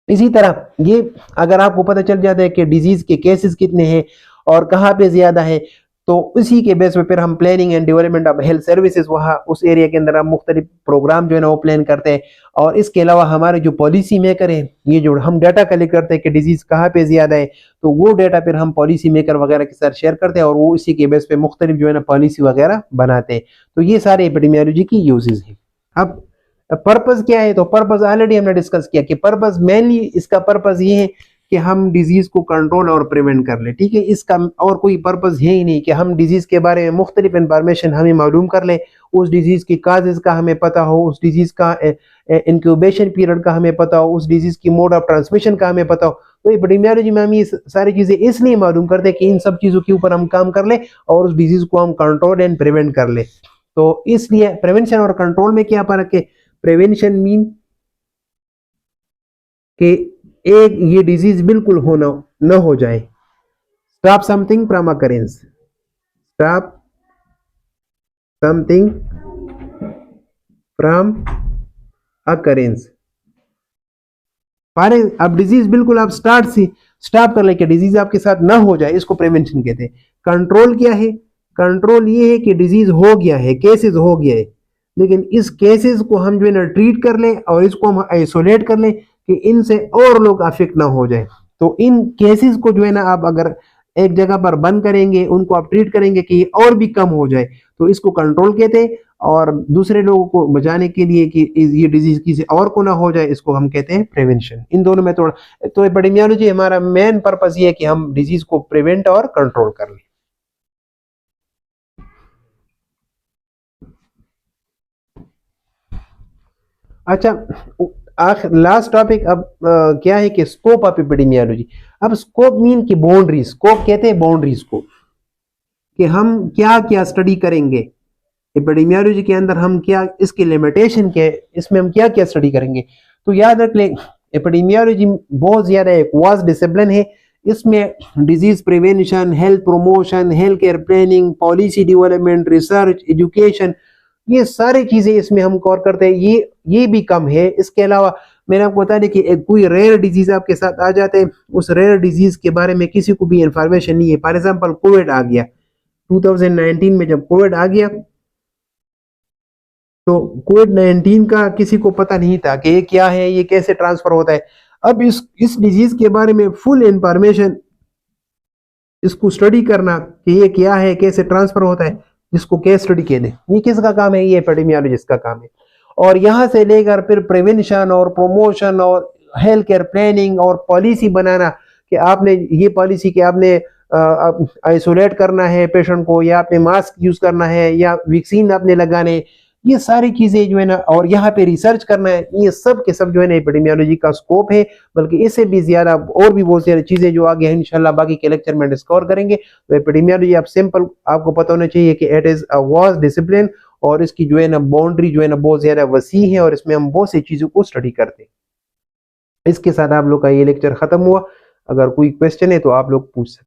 S1: इसी तरह ये अगर आपको पता चल जाता है कि डिजीज के केसेस कितने हैं और कहाँ पे ज्यादा है, तो उसी के बेस पे फिर हम planning and development of health services, वहाँ उस एरिया के अंदर हम मुख्तलिफ प्रोग्राम जो है ना वो प्लान करते हैं। और इसके अलावा हमारे जो पॉलिसी मेकर है, ये जो हम डाटा कलेक्ट करते हैं कि डिजीज कहाँ पे ज्यादा है, तो वो डाटा फिर हम पॉलिसी मेकर वगैरह के साथ शेयर करते हैं, और वो इसी के बेस पे मुख्तलिफ जो है ना पॉलिसी वगैरह बनाते हैं। तो ये सारे एपिडेमियोलॉजी की यूजेज है। अब पर्पज क्या है, तो पर्पज ऑलरेडी हमने डिस्कस किया कि पर्पज मेनली इसका पर्पज ये है कि हम डिजीज को कंट्रोल और प्रिवेंट कर ले, ठीक है। इसका और कोई पर्पस है ही नहीं कि हम डिजीज के बारे में मुख्तलिफ इंफॉर्मेशन हमें मालूम कर ले, उस डिजीज की काजेज का हमें पता हो, उस डिजीज का इंक्यूबेशन पीरियड का हमें पता हो, उस डिजीज की मोड ऑफ ट्रांसमिशन का हमें पता हो। तो एपिडेमियोलॉजी में हम ये सारी चीजें इसलिए मालूम करते हैं कि इन सब चीजों के ऊपर हम काम कर ले और उस डिजीज को हम कंट्रोल एंड प्रिवेंट कर ले। तो इसलिए प्रिवेंशन और कंट्रोल में क्या फर्क है? प्रिवेंशन मीन कि एक ये डिजीज बिल्कुल होना न हो जाए, stop something from occurrence, stop something from occurrence. अब डिजीज बिल्कुल आप स्टॉप कर ले कि डिजीज आपके साथ ना हो जाए, इसको प्रिवेंशन कहते हैं। कंट्रोल क्या है? कंट्रोल ये है कि डिजीज हो गया है, केसेस हो गया है, लेकिन इस केसेस को हम जो है ना ट्रीट कर ले और इसको हम आइसोलेट कर ले कि इनसे और लोग अफेक्ट ना हो जाए। तो इन केसेस को जो है ना आप अगर एक जगह पर बंद करेंगे, उनको आप ट्रीट करेंगे कि ये और भी कम हो जाए, तो इसको कंट्रोल कहते हैं। और दूसरे लोगों को बचाने के लिए कि ये डिजीज किसी और को ना हो जाए, इसको हम कहते हैं प्रिवेंशन। इन दोनों में थोड़ा तो एपिडेमियोलॉजी हमारा मेन पर्पस ये है कि हम डिजीज को प्रिवेंट और कंट्रोल कर लें। अच्छा, लास्ट टॉपिक अब क्या है कि स्कोप ऑफ एपिडेमियोलॉजी। अब स्कोप मीन की बाउंड्री, स्कोप कहते हैं बाउंड्रीज को, कि हम क्या क्या स्टडी करेंगे एपिडेमियोलॉजी के अंदर, हम क्या इसकी लिमिटेशन क्या है, इसमें हम क्या क्या स्टडी करेंगे। तो याद रख ले, एपिडेमियोलॉजी बहुत ज्यादा एक वास्ट डिसिप्लिन है। इसमें disease prevention, health promotion, health care planning, policy development, research, education, ये सारी चीजें इसमें हम कवर करते हैं। ये भी कम है। इसके अलावा मैंने आपको बता दें कि एक कोई रेयर डिजीज आपके साथ आ जाते हैं, उस रेयर डिजीज के बारे में किसी को भी इंफॉर्मेशन नहीं है। फॉर एग्जांपल कोविड आ गया 2019 में, जब कोविड आ गया तो कोविड-19 का किसी को पता नहीं था कि ये क्या है, ये कैसे ट्रांसफर होता है। अब इस डिजीज के बारे में फुल इंफॉर्मेशन, इसको स्टडी करना कि ये क्या है, कैसे ट्रांसफर होता है, जिसको केस स्टडी कहते हैं, ये किसका काम है? ये एपिडेमियोलॉजिस्ट का काम है। और यहां से लेकर फिर प्रिवेंशन और प्रमोशन और हेल्थ केयर प्लानिंग और पॉलिसी बनाना कि आपने ये पॉलिसी कि आपने आइसोलेट करना है पेशेंट को, या आपने मास्क यूज करना है, या वैक्सीन आपने लगाने, ये सारी चीजें जो है ना, और यहाँ पे रिसर्च करना है, ये सब के सब जो है ना एपिडेमियोलॉजी का स्कोप है। बल्कि इससे भी ज्यादा और भी बहुत सारी चीजें जो आगे इंशाल्लाह बाकी के लेक्चर में डिस्कवर करेंगे। तो एपिडेमियोलॉजी आप सिंपल आपको पता होना चाहिए कि it is a vast discipline, और इसकी जो है ना बाउंड्री जो है ना बहुत ज्यादा वसी है, और इसमें हम बहुत सी चीजों को स्टडी करते हैं। इसके साथ आप लोग का ये लेक्चर खत्म हुआ। अगर कोई क्वेश्चन है तो आप लोग पूछ सकते हैं।